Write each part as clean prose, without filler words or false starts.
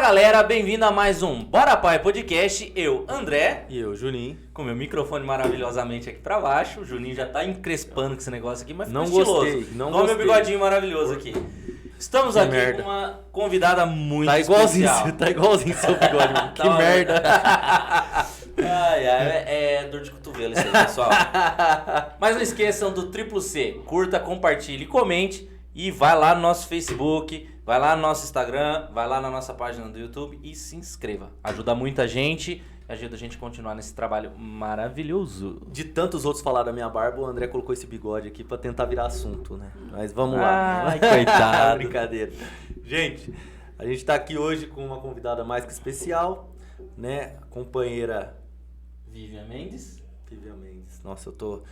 galera, bem-vindo a mais um Bora Pai Podcast. Eu, André. E eu, Juninho. Com meu microfone maravilhosamente aqui pra baixo. O Juninho já tá encrespando com esse negócio aqui, mas não ficou gostei, estiloso. não Olha o gostei. meu bigodinho maravilhoso aqui. Estamos Que aqui merda. com uma convidada muito Tá especial. igualzinho seu bigode, mano. Que merda. É dor de cotovelo isso aí, pessoal. Mas não esqueçam do Triplo C. Curta, compartilhe, comente. E vai lá no nosso Facebook, vai lá no nosso Instagram, vai lá na nossa página do YouTube e se inscreva. Ajuda muita gente, ajuda a gente a continuar nesse trabalho maravilhoso. De tantos outros falar da minha barba, o André colocou esse bigode aqui pra tentar virar assunto, né? Mas vamos lá. Ai, coitado. Brincadeira. Gente, a gente tá aqui hoje com uma convidada mais que especial, né? A companheira Vivian Mendes. Vivian Mendes. Nossa, eu tô...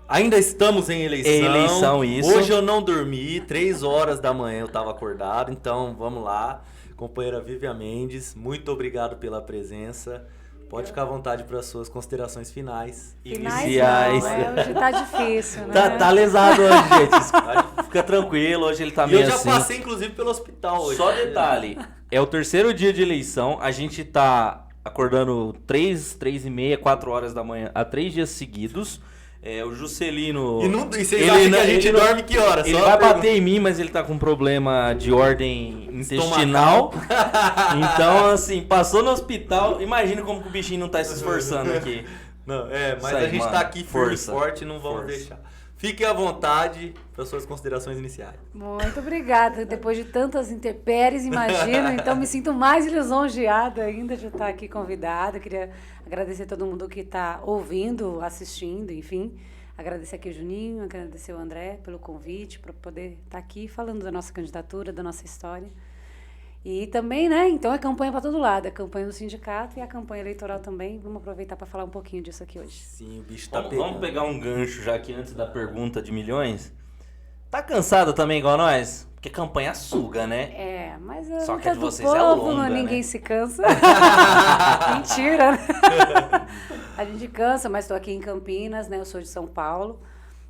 Ainda estamos em eleição. Eleição, isso. Hoje eu não dormi, 3 horas da manhã eu tava acordado, então vamos lá. Companheira Vivian Mendes, muito obrigado pela presença. Pode ficar à vontade para as suas considerações finais. Iniciais. Não, hoje tá difícil, né? Tá lesado hoje, gente. Fica tranquilo, hoje ele tá E meio eu já assim. passei, inclusive, pelo hospital hoje. Só detalhe, é o terceiro dia de eleição, a gente tá acordando 3h30, 4 horas da manhã, há 3 dias seguidos. O Juscelino... E vocês acham que a gente dorme que horas? Ele vai bater em mim, mas ele tá com problema de ordem intestinal. Então, assim, passou no hospital, imagina como que o bichinho não tá se esforçando aqui. Não, mas Isso aí, a gente mano. tá aqui firme e Força. forte, não vamos deixar. Fiquem à vontade para suas considerações iniciais. Muito obrigada. Depois de tantas intempéries, imagino, então me sinto mais lisonjeada ainda de estar aqui convidada. Queria agradecer a todo mundo que está ouvindo, assistindo, enfim. Agradecer aqui o Juninho, agradecer o André pelo convite, para poder estar aqui falando da nossa candidatura, da nossa história. E também, né, então é campanha para todo lado, é campanha do sindicato e a campanha eleitoral também. Vamos aproveitar para falar um pouquinho disso aqui hoje. Sim, o bicho tá pegando. Vamos pegar um gancho já aqui antes da pergunta de milhões. Tá cansado também igual nós? Porque campanha suga, né? Mas Só a que a luta de do vocês é povo, longa, ninguém né? se cansa. Mentira, né? A gente cansa, mas estou aqui em Campinas, né? Eu sou de São Paulo,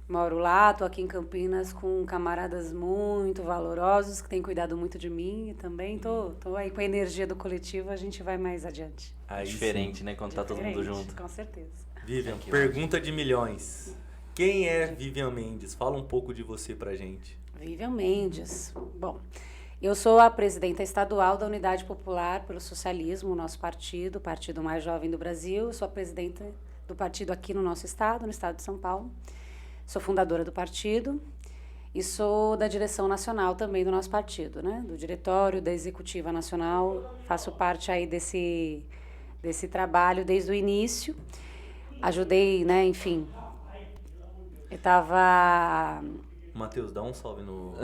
moro lá, estou aqui em Campinas com camaradas muito valorosos que têm cuidado muito de mim e também tô aí com a energia do coletivo, a gente vai mais adiante. É diferente, né? Quando tá todo mundo Diferente, junto. Com certeza. Vivian, Aqui, pergunta de milhões. Quem é Vivian Mendes? Fala um pouco de você pra gente. Vivian Mendes. Bom, eu sou a presidenta estadual da Unidade Popular pelo Socialismo, o nosso partido, o partido mais jovem do Brasil. Eu sou a presidenta do partido aqui no nosso estado, no estado de São Paulo. Sou fundadora do partido e sou da direção nacional também do nosso partido, né? Do diretório, da executiva nacional. Faço parte aí desse trabalho desde o início. Ajudei, né, enfim. Eu estava... Matheus, dá um salve no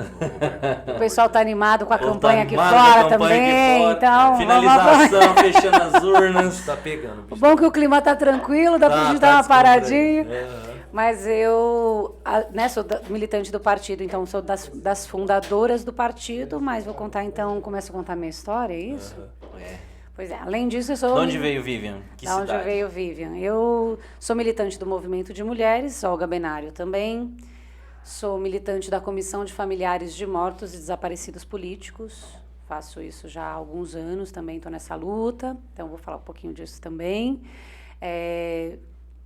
O pessoal tá animado com a Tá campanha aqui animado fora com a campanha também, aqui fora. então... Finalização, fechando as urnas. Tá pegando, O bicho. bom é que o clima tá tranquilo, dá pra gente dar uma paradinha. Mas eu sou militante do partido, então sou das fundadoras do partido, mas vou contar então, começo a contar minha história, é isso? Pois é, além disso eu sou... De onde veio Vivian? Que Da onde cidade? veio Vivian? Eu sou militante do Movimento de Mulheres, Olga Benário também. Sou militante da Comissão de Familiares de Mortos e Desaparecidos Políticos. Faço isso já há alguns anos, também estou nessa luta, então vou falar um pouquinho disso também.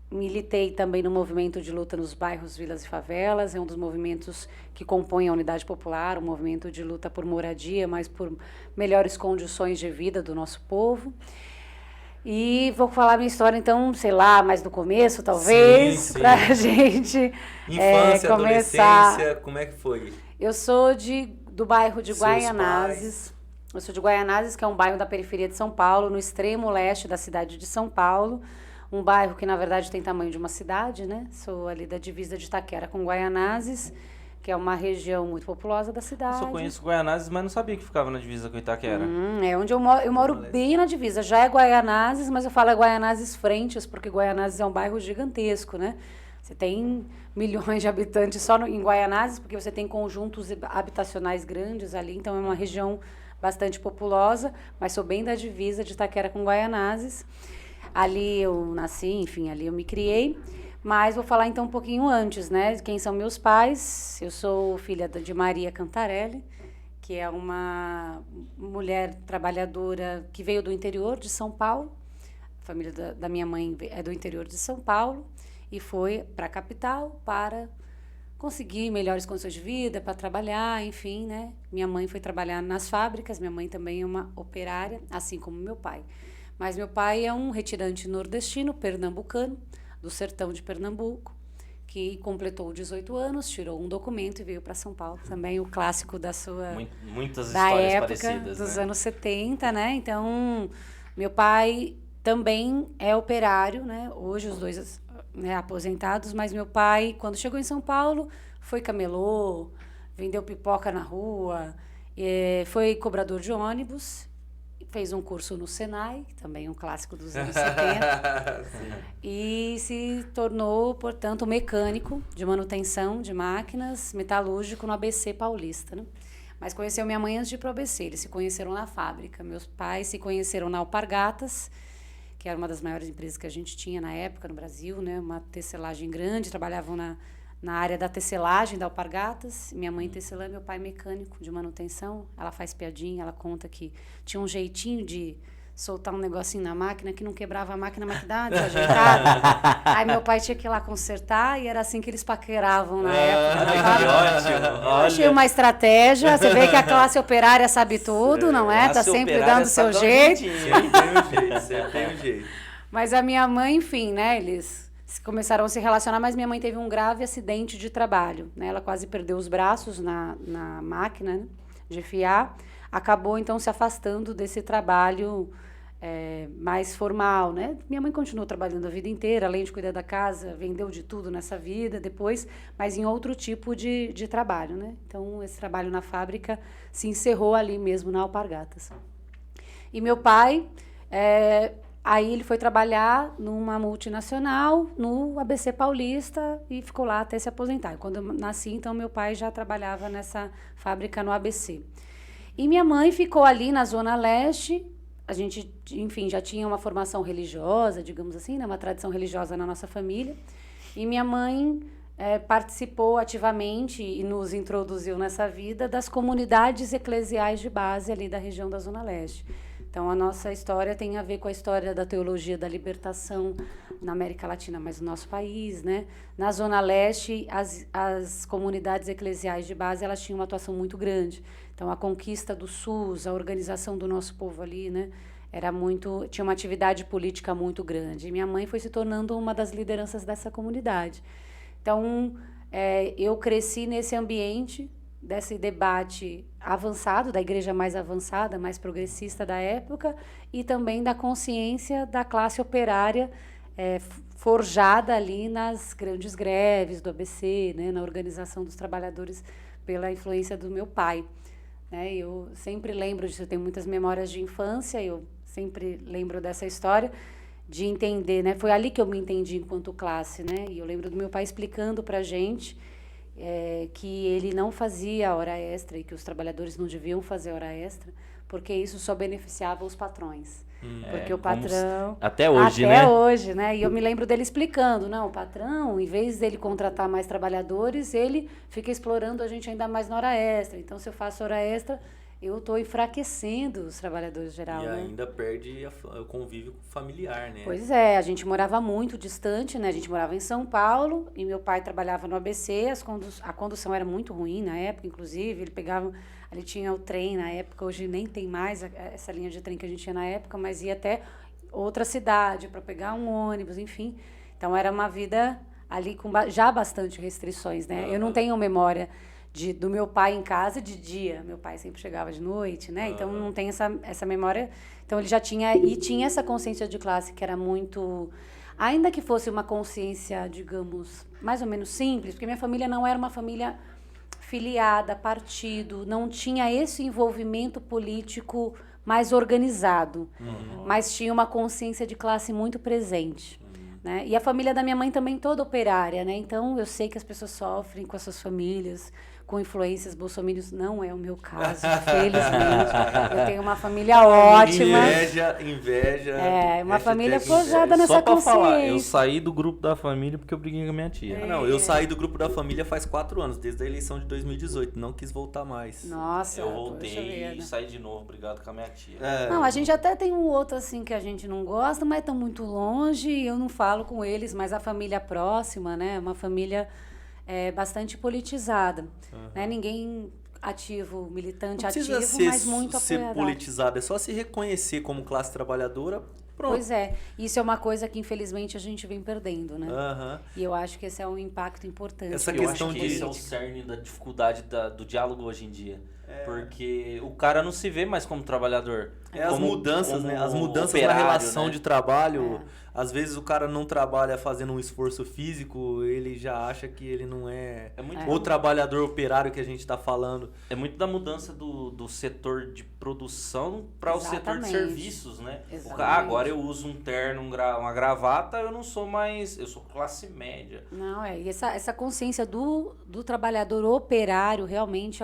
Militei também no movimento de luta nos bairros, vilas e favelas, é um dos movimentos que compõem a Unidade Popular, um movimento de luta por moradia, mas por melhores condições de vida do nosso povo. E vou falar minha história, então, sei lá, mais do começo, talvez, para a gente Infância, começar. adolescência, como é que foi? Eu sou do bairro de Seus Guaianazes. Eu sou de Guaianazes, que é um bairro da periferia de São Paulo, no extremo leste da cidade de São Paulo. Um bairro que, na verdade, tem tamanho de uma cidade, né? Sou ali da divisa de Itaquera com Guaianazes, que é uma região muito populosa da cidade. Eu só conheço Guaianazes, mas não sabia que ficava na divisa com Itaquera. É onde eu moro bem na divisa. Já é Guaianazes, mas eu falo Guaianazes Frentes, porque Guaianazes é um bairro gigantesco, né? Você tem milhões de habitantes só em Guaianazes, porque você tem conjuntos habitacionais grandes ali, então é uma região bastante populosa, mas sou bem da divisa de Itaquera com Guaianazes. Ali eu nasci, enfim, ali eu me criei. Mas vou falar então um pouquinho antes, né? Quem são meus pais? Eu sou filha de Maria Cantarelli, que é uma mulher trabalhadora que veio do interior de São Paulo. A família da minha mãe é do interior de São Paulo e foi para a capital para conseguir melhores condições de vida, para trabalhar, enfim, né? Minha mãe foi trabalhar nas fábricas, minha mãe também é uma operária, assim como meu pai. Mas meu pai é um retirante nordestino, pernambucano, do sertão de Pernambuco, que completou 18 anos, tirou um documento e veio para São Paulo. Também o clássico da sua... Muitas da histórias época, parecidas, dos né? anos 70, né? Então, meu pai também é operário, né? Hoje os dois, né, aposentados, mas meu pai, quando chegou em São Paulo, foi camelô, vendeu pipoca na rua, foi cobrador de ônibus, fez um curso no Senai, também um clássico dos anos 70, e se tornou, portanto, mecânico de manutenção de máquinas, metalúrgico no ABC Paulista, né? Mas conheceu minha mãe antes de ir para o ABC, eles se conheceram na fábrica. Meus pais se conheceram na Alpargatas, que era uma das maiores empresas que a gente tinha na época no Brasil, né? Uma tecelagem grande, trabalhavam na área da tecelagem da Alpargatas. Minha mãe tecelã, meu pai mecânico de manutenção. Ela faz piadinha, ela conta que tinha um jeitinho de soltar um negocinho na máquina que não quebrava a máquina, mas que dava desajeitada. Aí meu pai tinha que ir lá consertar e era assim que eles paqueravam na época. Que ótimo! Eu achei uma estratégia. Você vê que a classe operária sabe tudo, não é? Tá Classe sempre operária dando o seu sabe dar um jeito. jeitinho. Sempre tem um jeito, sempre tem um jeito. Mas a minha mãe, enfim, né? Eles começaram a se relacionar, mas minha mãe teve um grave acidente de trabalho, né? Ela quase perdeu os braços na máquina, né, de fiar. Acabou, então, se afastando desse trabalho mais formal, né? Minha mãe continuou trabalhando a vida inteira, além de cuidar da casa, vendeu de tudo nessa vida depois, mas em outro tipo de trabalho, né? Então, esse trabalho na fábrica se encerrou ali mesmo na Alpargatas. E meu pai... Aí ele foi trabalhar numa multinacional, no ABC Paulista, e ficou lá até se aposentar. Quando eu nasci, então, meu pai já trabalhava nessa fábrica no ABC. E minha mãe ficou ali na Zona Leste. A gente, enfim, já tinha uma formação religiosa, digamos assim, né? Uma tradição religiosa na nossa família. E minha mãe participou ativamente e nos introduziu nessa vida das comunidades eclesiais de base ali da região da Zona Leste. Então, a nossa história tem a ver com a história da teologia da libertação na América Latina, mas no nosso país, né? Na Zona Leste, as comunidades eclesiais de base, elas tinham uma atuação muito grande. Então, a conquista do SUS, a organização do nosso povo ali, né? Tinha uma atividade política muito grande. E minha mãe foi se tornando uma das lideranças dessa comunidade. Então, eu cresci nesse ambiente desse debate avançado, da igreja mais avançada, mais progressista da época, e também da consciência da classe operária forjada ali nas grandes greves do ABC, né, na organização dos trabalhadores pela influência do meu pai. Né? Eu sempre lembro disso, eu tenho muitas memórias de infância, eu sempre lembro dessa história, de entender, né? Foi ali que eu me entendi enquanto classe, né? E eu lembro do meu pai explicando para a gente que ele não fazia hora extra e que os trabalhadores não deviam fazer hora extra, porque isso só beneficiava os patrões. Porque o patrão... Até hoje, né? Até hoje, né? E eu me lembro dele explicando, não, o patrão, em vez dele contratar mais trabalhadores, ele fica explorando a gente ainda mais na hora extra. Então, se eu faço hora extra, eu estou enfraquecendo os trabalhadores em geral, E né? ainda perde o convívio familiar, né? Pois é, a gente morava muito distante, né? A gente morava em São Paulo e meu pai trabalhava no ABC, a condução era muito ruim na época, inclusive, ele tinha o trem na época, hoje nem tem mais essa linha de trem que a gente tinha na época, mas ia até outra cidade para pegar um ônibus, enfim. Então era uma vida ali com já bastante restrições, né? Eu não tenho memória do meu pai em casa de dia. Meu pai sempre chegava de noite, né? Então, não tem essa memória. Então, ele já tinha essa consciência de classe que era muito... Ainda que fosse uma consciência, digamos, mais ou menos simples, porque minha família não era uma família filiada a partido, não tinha esse envolvimento político mais organizado, mas tinha uma consciência de classe muito presente. Né? E a família da minha mãe também toda operária, né? Então, eu sei que as pessoas sofrem com as suas famílias, com influências bolsominions. Não é o meu caso, felizmente. Eu tenho uma família ótima. Inveja. É, uma família hashtag forjada inveja. nessa Só pra falar, eu consciência. saí do grupo da família porque eu briguei com a minha tia. Ah, não, eu saí do grupo da família faz 4 anos, desde a eleição de 2018. Não quis voltar mais. Nossa, Eu poxa voltei vida. e saí de novo, brigado com a minha tia. É, Não, a gente até tem um outro assim que a gente não gosta, mas estão muito longe, e eu não falo com eles, mas a família próxima, né? Uma família bastante politizada. Né? Ninguém ativo, militante não precisa ativo, ser, mas muito ser apoiador. politizado, é só se reconhecer como classe trabalhadora, pronto. Pois é, isso é uma coisa que infelizmente a gente vem perdendo, né? Aham. E eu acho que esse é um impacto importante. Essa Eu questão acho que de- esse é o cerne da dificuldade do diálogo hoje em dia. Porque o cara não se vê mais como trabalhador. As como- mudanças, como né? As mudanças na operário, relação né? de trabalho. Às vezes o cara não trabalha fazendo um esforço físico, ele já acha que ele não é, É muito, o trabalhador operário que a gente está falando. é muito da mudança do setor de produção para o setor de Exatamente. serviços, né? Exatamente. Agora eu uso um terno, uma gravata, eu não sou mais... Eu sou classe média. Não, e essa consciência do trabalhador operário realmente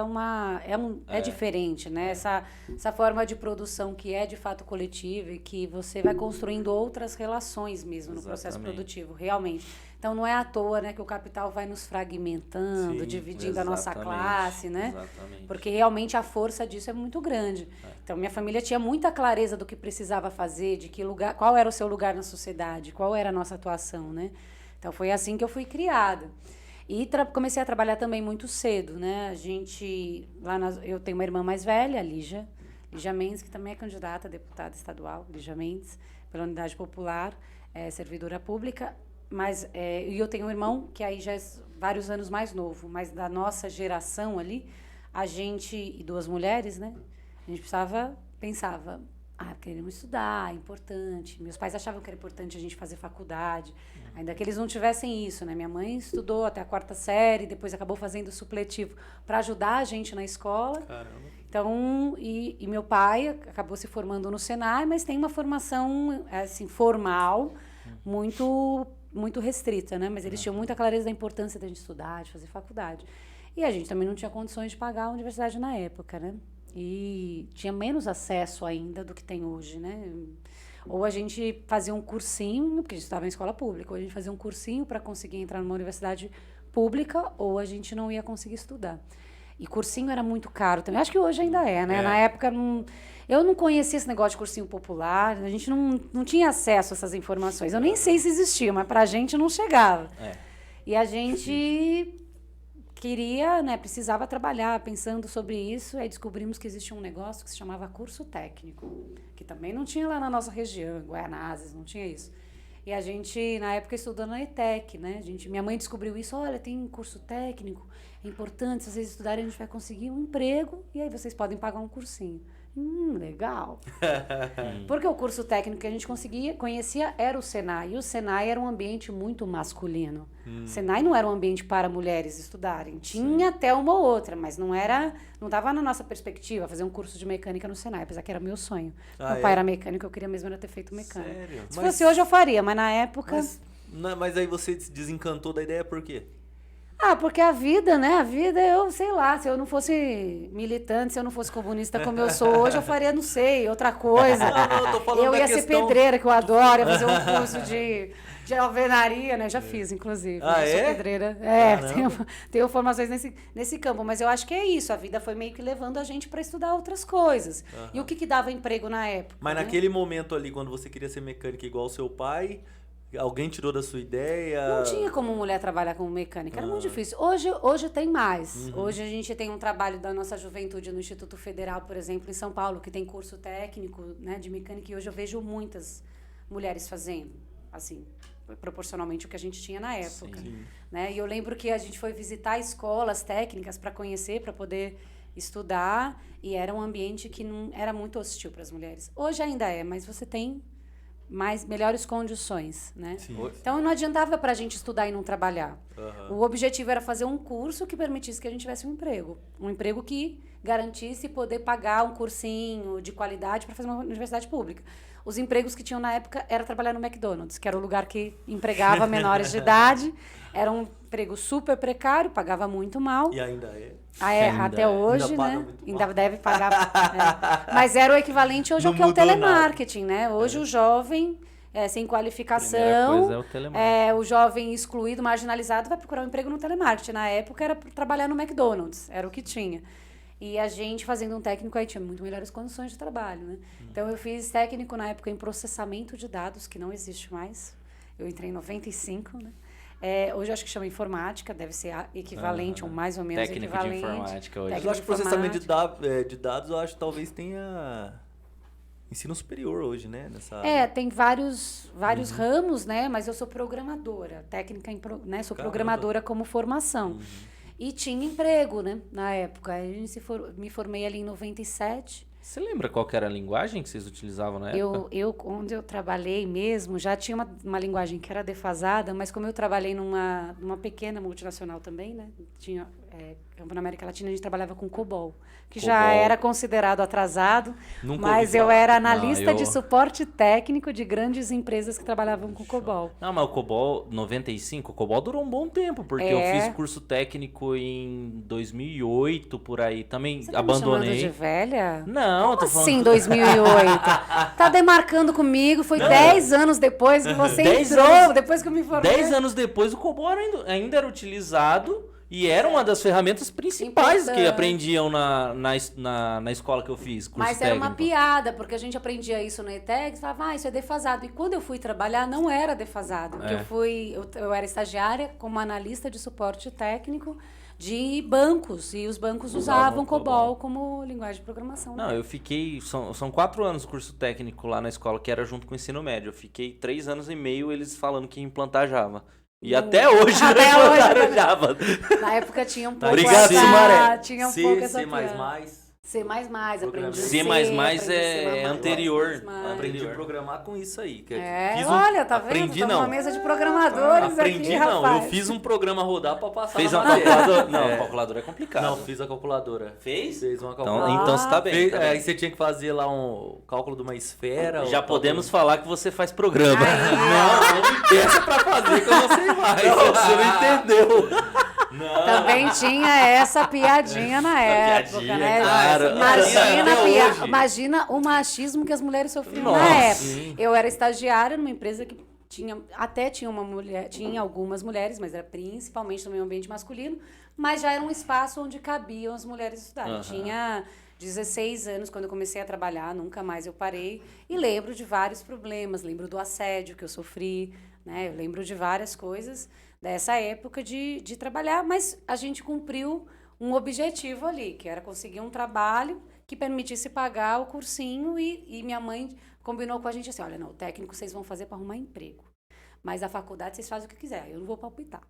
é diferente, né? Essa forma de produção que é de fato coletiva e que você vai construindo outras relações mesmo no processo Exatamente. produtivo, realmente. Então não é à toa, né, que o capital vai nos fragmentando, Sim, dividindo a nossa Exatamente, classe, né? Exatamente. Porque realmente a força disso é muito grande. Então, minha família tinha muita clareza do que precisava fazer, de que lugar, qual era o seu lugar na sociedade, qual era a nossa atuação, né? Então, foi assim que eu fui criada. E comecei a trabalhar também muito cedo, né? A gente, eu tenho uma irmã mais velha, a Lígia Mendes, que também é candidata a deputada estadual, Lígia Mendes, pela Unidade Popular, servidora pública. E eu tenho um irmão que aí já é vários anos mais novo, mas da nossa geração ali, e 2 mulheres, né? A gente pensava, queremos estudar, é importante. Meus pais achavam que era importante a gente fazer faculdade, ainda que eles não tivessem isso, né? Minha mãe estudou até a 4ª série, depois acabou fazendo supletivo para ajudar a gente na escola. Caramba. Então, e meu pai acabou se formando no Senai, mas tem uma formação assim, formal, muito restrita, né? Mas eles tinham muita clareza da importância da gente estudar, de fazer faculdade. E a gente também não tinha condições de pagar a universidade na época, né? E tinha menos acesso ainda do que tem hoje, né? Ou a gente fazia um cursinho, porque a gente estava em escola pública, ou a gente fazia um cursinho para conseguir entrar numa universidade pública, ou a gente não ia conseguir estudar. E cursinho era muito caro também. Acho que hoje ainda é, né? Na época, eu não conhecia esse negócio de cursinho popular, a gente não tinha acesso a essas informações. Eu nem sei se existia, mas pra gente não chegava. E a gente queria, né, precisava trabalhar pensando sobre isso, aí descobrimos que existia um negócio que se chamava curso técnico, que também não tinha lá na nossa região, em Guaianazes, não tinha isso. E a gente, na época, estudou na ETEC, né? Minha mãe descobriu isso, olha, tem um curso técnico, é importante, se vocês estudarem, a gente vai conseguir um emprego, e aí vocês podem pagar um cursinho. Legal. Porque o curso técnico que a gente conhecia era o Senai, e o Senai era um ambiente muito masculino. O Senai não era um ambiente para mulheres estudarem. Tinha até uma ou outra, mas não estava na nossa perspectiva fazer um curso de mecânica no Senai, apesar que era meu sonho. Meu pai era mecânico, eu queria mesmo era ter feito mecânica. Sério? Se fosse hoje eu faria, mas na época... Mas aí você se desencantou da ideia por quê? Porque a vida, né? A vida, eu sei lá, se eu não fosse militante, se eu não fosse comunista como eu sou hoje, eu faria, não sei, outra coisa. Não, eu tô falando eu da ia ser questão- pedreira, que eu adoro, ia fazer um curso de alvenaria, né? Já fiz, inclusive. Ah, Eu sou é? pedreira. Caramba. Tenho formações nesse campo, mas eu acho que é isso, a vida foi meio que levando a gente para estudar outras coisas. E o que dava emprego na época? Mas né? naquele momento ali, quando você queria ser mecânica igual o seu pai, alguém tirou da sua ideia? Não tinha como mulher trabalhar como mecânica, era muito difícil. Hoje tem mais. Hoje a gente tem um trabalho da nossa juventude no Instituto Federal, por exemplo, em São Paulo, que tem curso técnico, né, de mecânica, e hoje eu vejo muitas mulheres fazendo, assim, proporcionalmente o que a gente tinha na época. Né? E eu lembro que a gente foi visitar escolas técnicas para conhecer, para poder estudar, e era um ambiente que não era muito hostil para as mulheres. Hoje ainda é, mas você tem melhores condições, né? Então não adiantava para a gente estudar e não trabalhar. O objetivo era fazer um curso que permitisse que a gente tivesse um emprego que garantisse poder pagar um cursinho de qualidade para fazer uma universidade pública. Os empregos que tinham na época era trabalhar no McDonald's, que era o lugar que empregava menores de idade, eram emprego super precário, pagava muito mal. E ainda é. Até hoje, Ainda paga né? muito Ainda mal. deve pagar. Mas era o equivalente hoje ao Não que é o mudou telemarketing, né? Hoje o jovem, sem Primeira qualificação, coisa é o telemarketing. o jovem excluído, marginalizado, vai procurar um emprego no telemarketing. Na época era trabalhar no McDonald's, era o que tinha. E a gente fazendo um técnico aí tinha muito melhores condições de trabalho, né? Então eu fiz técnico na época em processamento de dados, que não existe mais. Eu entrei em 95, né? Hoje eu acho que chama informática, deve ser equivalente ou mais ou menos Técnico equivalente. de informática hoje. Mas eu acho que processamento de dados, eu acho que talvez tenha ensino superior hoje, né? Nessa área. Tem vários ramos, né? Mas eu sou programadora, técnica né? Sou Caramba. programadora como formação. E tinha emprego, né? Na época. Me formei ali em 97. Você lembra qual que era a linguagem que vocês utilizavam na época? Onde eu trabalhei mesmo, já tinha uma linguagem que era defasada, mas como eu trabalhei numa pequena multinacional também, né? Tinha campo na América Latina, a gente trabalhava com COBOL, que já COBOL. era considerado atrasado, Nunca mas ouvi eu falar. era analista Não, de suporte técnico de grandes empresas que trabalhavam com COBOL. Não, mas o COBOL 95, o COBOL durou um bom tempo, porque eu fiz curso técnico em 2008, por aí. Também Você tá me chamando abandonei. de velha? Não, eu tô falando... Assim, 2008. Tá demarcando comigo, foi 10 anos depois que você 10 entrou, anos- depois que eu me formei. 10 anos depois, o COBOL ainda era utilizado e era uma das ferramentas principais que Importante. aprendiam na escola que eu fiz, curso Mas era uma técnico. piada, porque a gente aprendia isso na ETEC e falava, isso é defasado. E quando eu fui trabalhar, não era defasado. Porque eu era estagiária como analista de suporte técnico de bancos. E os bancos usavam COBOL como linguagem de programação. Não, eu fiquei... São 4 anos o curso técnico lá na escola, que era junto com o ensino médio. Eu fiquei 3 anos e meio eles falando que ia implantar Java. E até hoje não Até hoje, implantaram Java. Na época tinha um pouco Obrigado, essa... Sumaré. Tinha um pouco essa C++. piada. C++, aprendi C++ é anterior. Aprendi a programar com isso aí. Olha, tá vendo? Aprendi Tá não. numa mesa de programadores Aprendi aqui, não. rapaz. Eu fiz um programa rodar pra passar Fez na uma matéria. calculadora? Não, calculadora é complicado. Não, fiz a calculadora. Fez? Fez uma calculadora. Então você tá bem. Fez- tá bem. Aí você tinha que fazer lá um cálculo de uma esfera. Já o podemos falar que você faz programa. Não me peça pra fazer que eu não sei mais. Você não entendeu. Não. Também tinha essa piadinha na época, piadinha, né? claro. Imagina o machismo que as mulheres sofriam Nossa, na época. sim. Eu era estagiária numa empresa que tinha uma mulher, tinha algumas mulheres, mas era principalmente no meio ambiente masculino, mas já era um espaço onde cabiam as mulheres estudarem. Tinha 16 anos quando eu comecei a trabalhar, nunca mais eu parei, e lembro de vários problemas, lembro do assédio que eu sofri, né? Eu lembro de várias coisas dessa época de trabalhar, mas a gente cumpriu um objetivo ali, que era conseguir um trabalho que permitisse pagar o cursinho e minha mãe combinou com a gente assim, olha, não, o técnico vocês vão fazer para arrumar emprego, mas a faculdade vocês fazem o que quiser, eu não vou palpitar.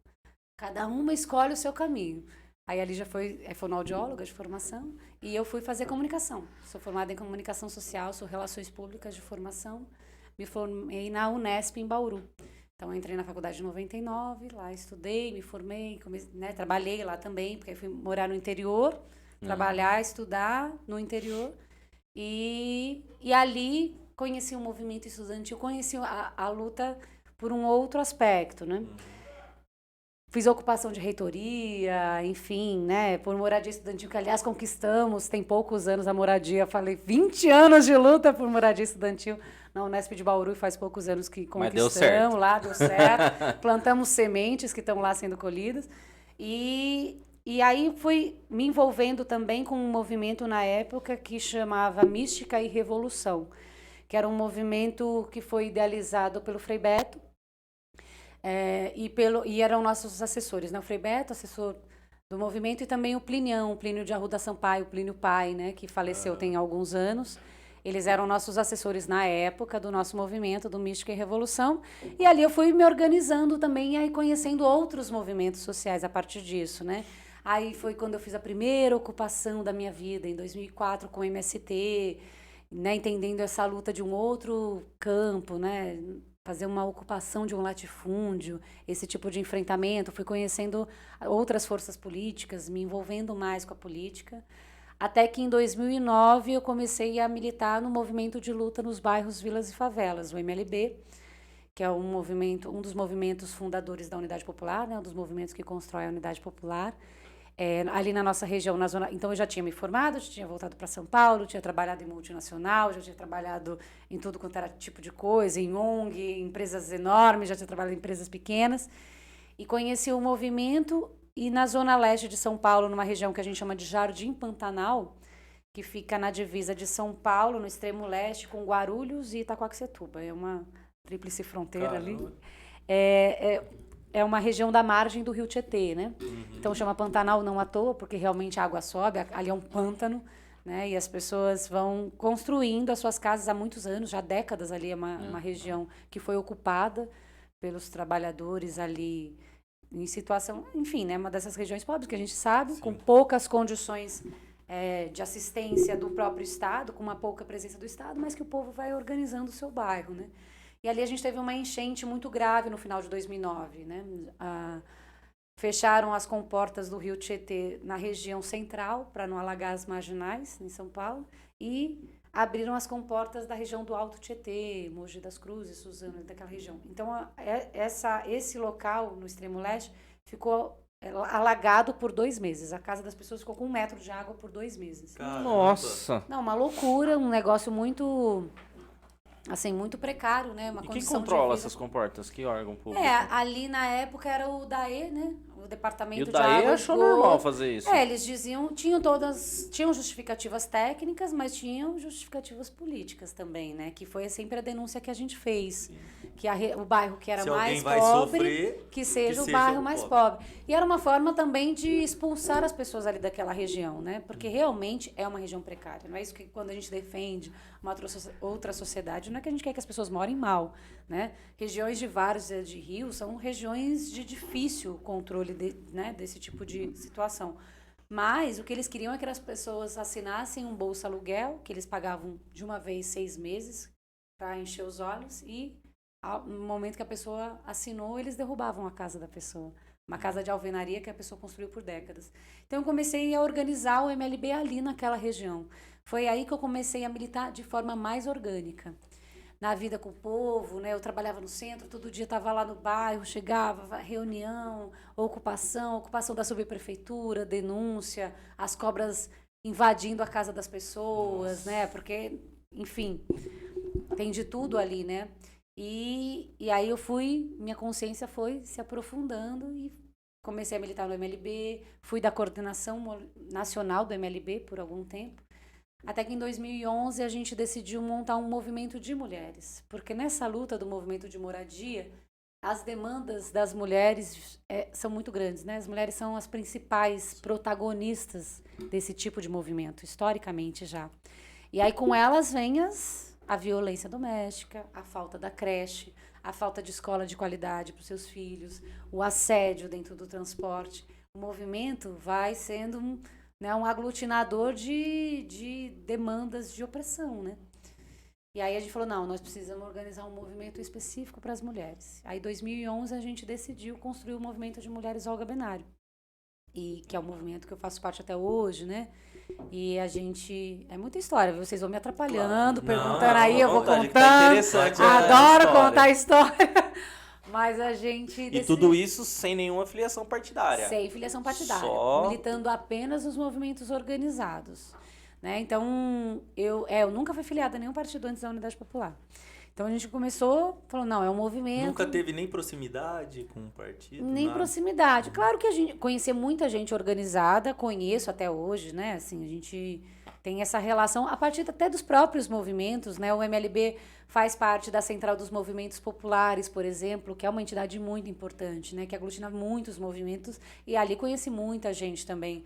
Cada uma escolhe o seu caminho. Aí ali já foi fonoaudióloga de formação e eu fui fazer comunicação. Sou formada em comunicação social, sou relações públicas de formação, me formei na Unesp em Bauru. Então, eu entrei na faculdade em 99, lá estudei, me formei, trabalhei lá também, porque aí fui morar no interior, trabalhar, estudar no interior. E ali conheci o movimento estudantil, conheci a luta por um outro aspecto, né? Fiz ocupação de reitoria, enfim, né? Por moradia estudantil, que aliás conquistamos, tem poucos anos a moradia. Falei, 20 anos de luta por moradia estudantil na Unesp de Bauru, faz poucos anos que conquistamos. Mas deu certo. Lá, deu certo. Plantamos sementes que estão lá sendo colhidas. E aí fui me envolvendo também com um movimento na época que chamava Mística e Revolução, que era um movimento que foi idealizado pelo Frei Beto, e eram nossos assessores, né? O Frei Beto, assessor do movimento, e também o Plínio de Arruda Sampaio, o Plínio Pai, né? Que faleceu tem alguns anos. Eles eram nossos assessores na época do nosso movimento, do Mística e Revolução. E ali eu fui me organizando também e aí conhecendo outros movimentos sociais a partir disso, né? Aí foi quando eu fiz a primeira ocupação da minha vida, em 2004, com o MST, né? Entendendo essa luta de um outro campo, né? Fazer uma ocupação de um latifúndio, esse tipo de enfrentamento. Fui conhecendo outras forças políticas, me envolvendo mais com a política, até que em 2009 eu comecei a militar no movimento de luta nos bairros, vilas e favelas, o MLB, que é um dos movimentos fundadores da Unidade Popular, né, um dos movimentos que constrói a Unidade Popular. Ali na nossa região, na zona. Então eu já tinha me formado, já tinha voltado para São Paulo, tinha trabalhado em multinacional, já tinha trabalhado em tudo quanto era tipo de coisa, em ONG, em empresas enormes, já tinha trabalhado em empresas pequenas. E conheci o movimento, e na zona leste de São Paulo, numa região que a gente chama de Jardim Pantanal, que fica na divisa de São Paulo, no extremo leste, com Guarulhos e Itaquaquecetuba. É uma tríplice fronteira ali. É uma região da margem do rio Tietê, né? Então chama Pantanal não à toa, porque realmente a água sobe, ali é um pântano, né? E as pessoas vão construindo as suas casas há muitos anos, já há décadas ali, é uma região que foi ocupada pelos trabalhadores ali em situação, enfim, né? Uma dessas regiões pobres que a gente sabe, com poucas condições de assistência do próprio Estado, com uma pouca presença do Estado, mas que o povo vai organizando o seu bairro, né? E ali a gente teve uma enchente muito grave no final de 2009, né? Fecharam as comportas do rio Tietê na região central, para não alagar as marginais, em São Paulo, e abriram as comportas da região do Alto Tietê, Mogi das Cruzes, Suzano, daquela região. Então, esse local, no extremo leste, ficou alagado por 2 meses. A casa das pessoas ficou com 1 metro de água por 2 meses. Caramba. Nossa! Não, uma loucura, um negócio muito... assim, muito precário, né? Uma E quem condição controla de vida. essas comportas? Que órgão público? Ali na época era o DAE, né? O Departamento E o de DAE Água e achou Esgoto. normal fazer isso. Eles diziam, tinham justificativas técnicas, mas tinham justificativas políticas também, né? Que foi sempre a denúncia que a gente fez. Que o bairro que era Se mais alguém vai pobre, sofrer, que seja o seja bairro o mais pobre. pobre. E era uma forma também de expulsar as pessoas ali daquela região, né? Porque realmente é uma região precária. Não é isso que quando a gente defende uma outra sociedade, não é que a gente quer que as pessoas morem mal, né? Regiões de várzea de rio são regiões de difícil controle desse tipo de situação. Mas o que eles queriam é que as pessoas assinassem um bolsa aluguel, que eles pagavam de uma vez 6 meses para encher os olhos, e no momento que a pessoa assinou, eles derrubavam a casa da pessoa. Uma casa de alvenaria que a pessoa construiu por décadas. Então eu comecei a organizar o MLB ali naquela região. Foi aí que eu comecei a militar de forma mais orgânica. Na vida com o povo, né? Eu trabalhava no centro, todo dia estava lá no bairro, chegava, reunião, ocupação da subprefeitura, denúncia, as cobras invadindo a casa das pessoas, né? Porque, enfim, tem de tudo ali, né? E aí minha consciência foi se aprofundando e comecei a militar no MLB, fui da coordenação nacional do MLB por algum tempo. Até que em 2011 a gente decidiu montar um movimento de mulheres, porque nessa luta do movimento de moradia, as demandas das mulheres são muito grandes, né? As mulheres são as principais protagonistas desse tipo de movimento, historicamente já. E aí com elas vem a violência doméstica, a falta da creche, a falta de escola de qualidade para os seus filhos, o assédio dentro do transporte. O movimento vai sendo um aglutinador de demandas de opressão, né? E aí a gente falou, não, nós precisamos organizar um movimento específico para as mulheres. Aí em 2011 a gente decidiu construir o movimento de Mulheres Olga Benário, que é um movimento que eu faço parte até hoje, né? E a gente... É muita história, viu? Vocês vão me atrapalhando, perguntando aí, eu vou contando. Tá interessante Adoro contar história. Mas a gente... E tudo isso sem nenhuma filiação partidária. Sem filiação partidária. Só... militando apenas nos movimentos organizados. Né? Então, eu nunca fui filiada a nenhum partido antes da Unidade Popular. Então a gente falou, não, é um movimento... Nunca teve nem proximidade com o partido? Nem nada. proximidade. Claro que a gente conhecia muita gente organizada, conheço até hoje, né? Assim, a gente tem essa relação a partir até dos próprios movimentos, né? O MLB faz parte da Central dos Movimentos Populares, por exemplo, que é uma entidade muito importante, né? Que aglutina muitos movimentos, e ali conheci muita gente também.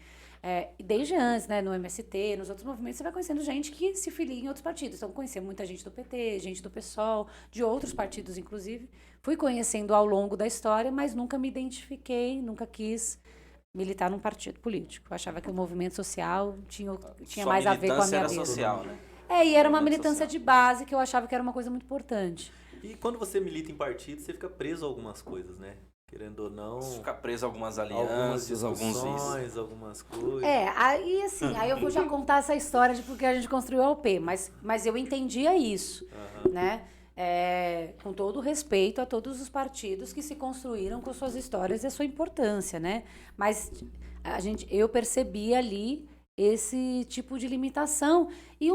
Desde antes, né, no MST, nos outros movimentos, você vai conhecendo gente que se filia em outros partidos. Então, conheci muita gente do PT, gente do PSOL, de outros partidos, inclusive. Fui conhecendo ao longo da história, mas nunca me identifiquei, nunca quis militar num partido político. Eu achava que o movimento social tinha mais a ver com a minha vida. Social, né? E era uma militância de base que eu achava que era uma coisa muito importante. E quando você milita em partido, você fica preso a algumas coisas, né? Querendo ou não... Ficar preso a algumas alianças, alguns vícios. Algumas coisas. Aí assim, aí eu vou já contar essa história de porque a gente construiu a UP, mas eu entendia isso, né? com todo o respeito a todos os partidos que se construíram com suas histórias e a sua importância, né? Mas eu percebi ali esse tipo de limitação e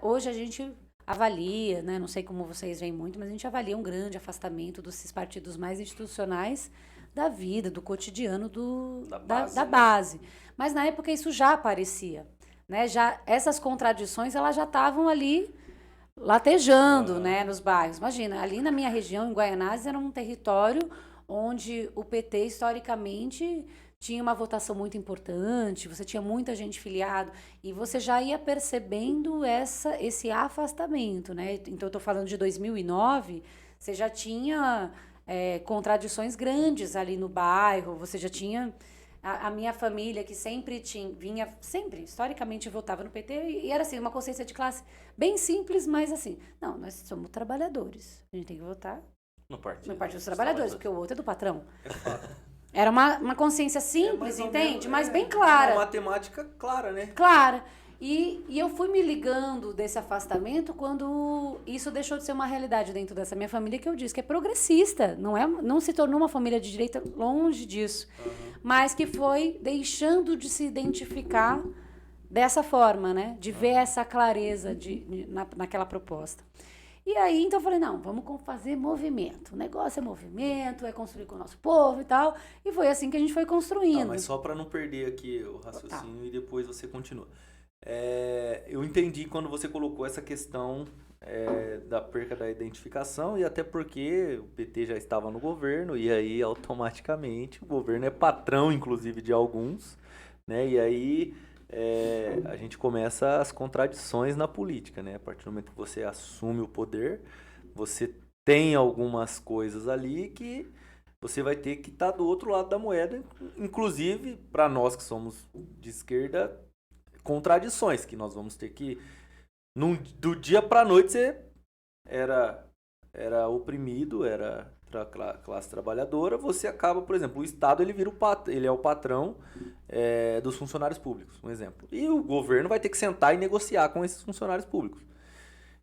hoje a gente avalia, né? Não sei como vocês veem muito, mas a gente avalia um grande afastamento desses partidos mais institucionais da vida, do cotidiano da base. Mas na época isso já aparecia, né? Essas contradições elas já estavam ali latejando, né, nos bairros. Imagina, ali na minha região, em Guaianazes, era um território onde o PT, historicamente, tinha uma votação muito importante, você tinha muita gente filiado, e você já ia percebendo esse afastamento, né? Então, eu estou falando de 2009, você já tinha contradições grandes ali no bairro, você já tinha... A minha família, que sempre historicamente, votava no PT, e era assim, uma consciência de classe bem simples, mas assim, não, nós somos trabalhadores, a gente tem que votar no Partido dos Trabalhadores, porque o outro é do patrão. Era uma consciência simples, entende? Mas bem clara. Uma matemática clara, né? Clara. E eu fui me ligando desse afastamento quando isso deixou de ser uma realidade dentro dessa minha família, que eu disse que é progressista, não se tornou uma família de direita, longe disso, mas que foi deixando de se identificar dessa forma, né? De ver essa clareza naquela proposta. E aí, então, eu falei, não, vamos fazer movimento. O negócio é movimento, é construir com o nosso povo e tal. E foi assim que a gente foi construindo. Tá, mas só para não perder aqui o raciocínio e depois você continua. Eu entendi quando você colocou essa questão da perca da identificação, e até porque o PT já estava no governo, e aí automaticamente o governo é patrão, inclusive, de alguns, né? E aí a gente começa as contradições na política, né? A partir do momento que você assume o poder, você tem algumas coisas ali que você vai ter que estar do outro lado da moeda, inclusive para nós que somos de esquerda, contradições que nós vamos ter que do dia para noite você era oprimido, era classe trabalhadora, você acaba, por exemplo, o Estado ele é o patrão dos funcionários públicos, um exemplo, e o governo vai ter que sentar e negociar com esses funcionários públicos.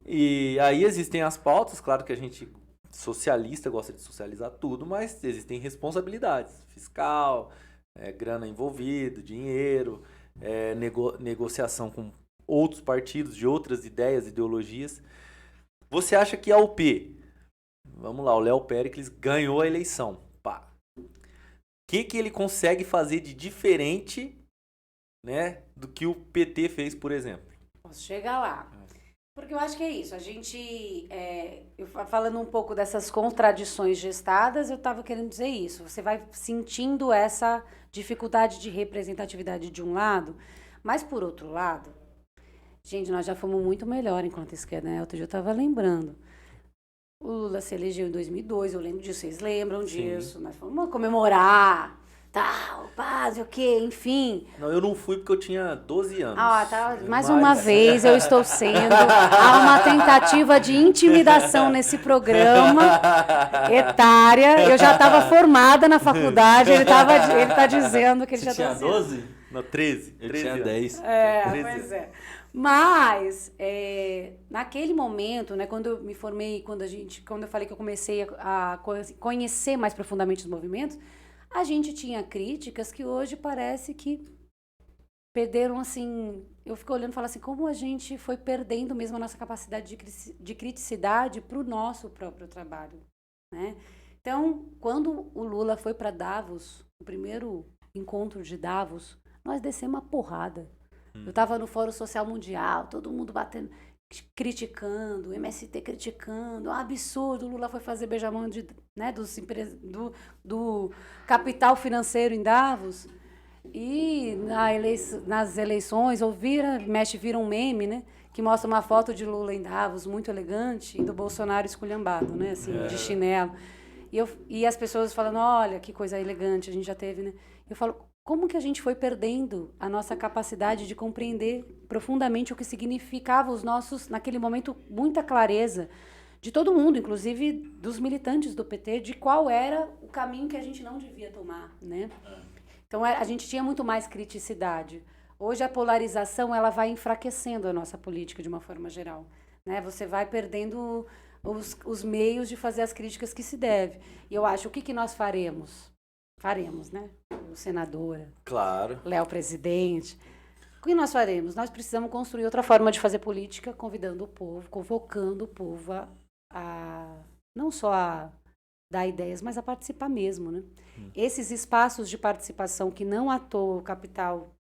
E aí existem as pautas, claro que a gente socialista gosta de socializar tudo, mas existem responsabilidades fiscal, grana envolvida, dinheiro, negociação com outros partidos de outras ideias, ideologias. Você acha que a UP, vamos lá, o Léo Péricles ganhou a eleição, pá. O que ele consegue fazer de diferente, né, do que o PT fez, por exemplo? Posso chegar lá. Porque eu acho que é isso. A gente, falando um pouco dessas contradições gestadas, eu estava querendo dizer isso. Você vai sentindo essa dificuldade de representatividade de um lado, mas por outro lado, gente, nós já fomos muito melhor enquanto esquerda, né? Outro dia eu estava lembrando. O Lula se elegeu em 2002, eu lembro disso, vocês lembram disso? Nós fomos comemorar, tal, paz, o quê, enfim. Não, eu não fui porque eu tinha 12 anos. Mais uma vez eu estou sendo... Há uma tentativa de intimidação nesse programa etária. Eu já estava formada na faculdade, ele tá dizendo que ele já está... Você tinha 12? Não, 13. Eu tinha 10. Pois é. Mas, naquele momento, né, quando eu me formei, quando eu falei que eu comecei a conhecer mais profundamente os movimentos, a gente tinha críticas que hoje parece que perderam, assim... Eu fico olhando e falo assim, como a gente foi perdendo mesmo a nossa capacidade de criticidade para o nosso próprio trabalho, né? Então, quando o Lula foi para Davos, o primeiro encontro de Davos, nós descemos uma porrada. Eu estava no Fórum Social Mundial, todo mundo batendo, criticando, o MST criticando, um absurdo, o Lula foi fazer beijamão do capital financeiro em Davos, e nas eleições, vira um meme, né, que mostra uma foto de Lula em Davos, muito elegante, e do Bolsonaro esculhambado, né, assim, de chinelo. E as pessoas falando, olha, que coisa elegante a gente já teve, né. Eu falo, como que a gente foi perdendo a nossa capacidade de compreender profundamente o que significava os nossos, naquele momento, muita clareza de todo mundo, inclusive dos militantes do PT, de qual era o caminho que a gente não devia tomar, né? Então, a gente tinha muito mais criticidade. Hoje, a polarização, ela vai enfraquecendo a nossa política de uma forma geral, né? Você vai perdendo os meios de fazer as críticas que se deve. E eu acho, o que nós faremos? Faremos, né? O senadora, Claro. Léo presidente. O que nós faremos? Nós precisamos construir outra forma de fazer política, convidando o povo, convocando o povo não só a dar ideias, mas a participar mesmo, né? Esses espaços de participação que não à toa o capital,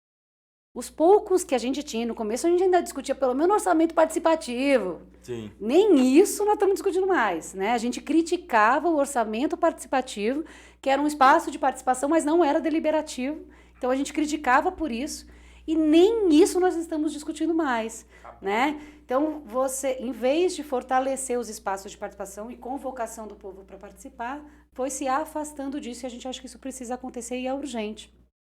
os poucos que a gente tinha no começo, a gente ainda discutia pelo menos orçamento participativo. Sim. Nem isso nós estamos discutindo mais, né? A gente criticava o orçamento participativo, que era um espaço de participação, mas não era deliberativo. Então a gente criticava por isso. E nem isso nós estamos discutindo mais, né? Então, você, em vez de fortalecer os espaços de participação e convocação do povo para participar, foi se afastando disso e a gente acha que isso precisa acontecer e é urgente.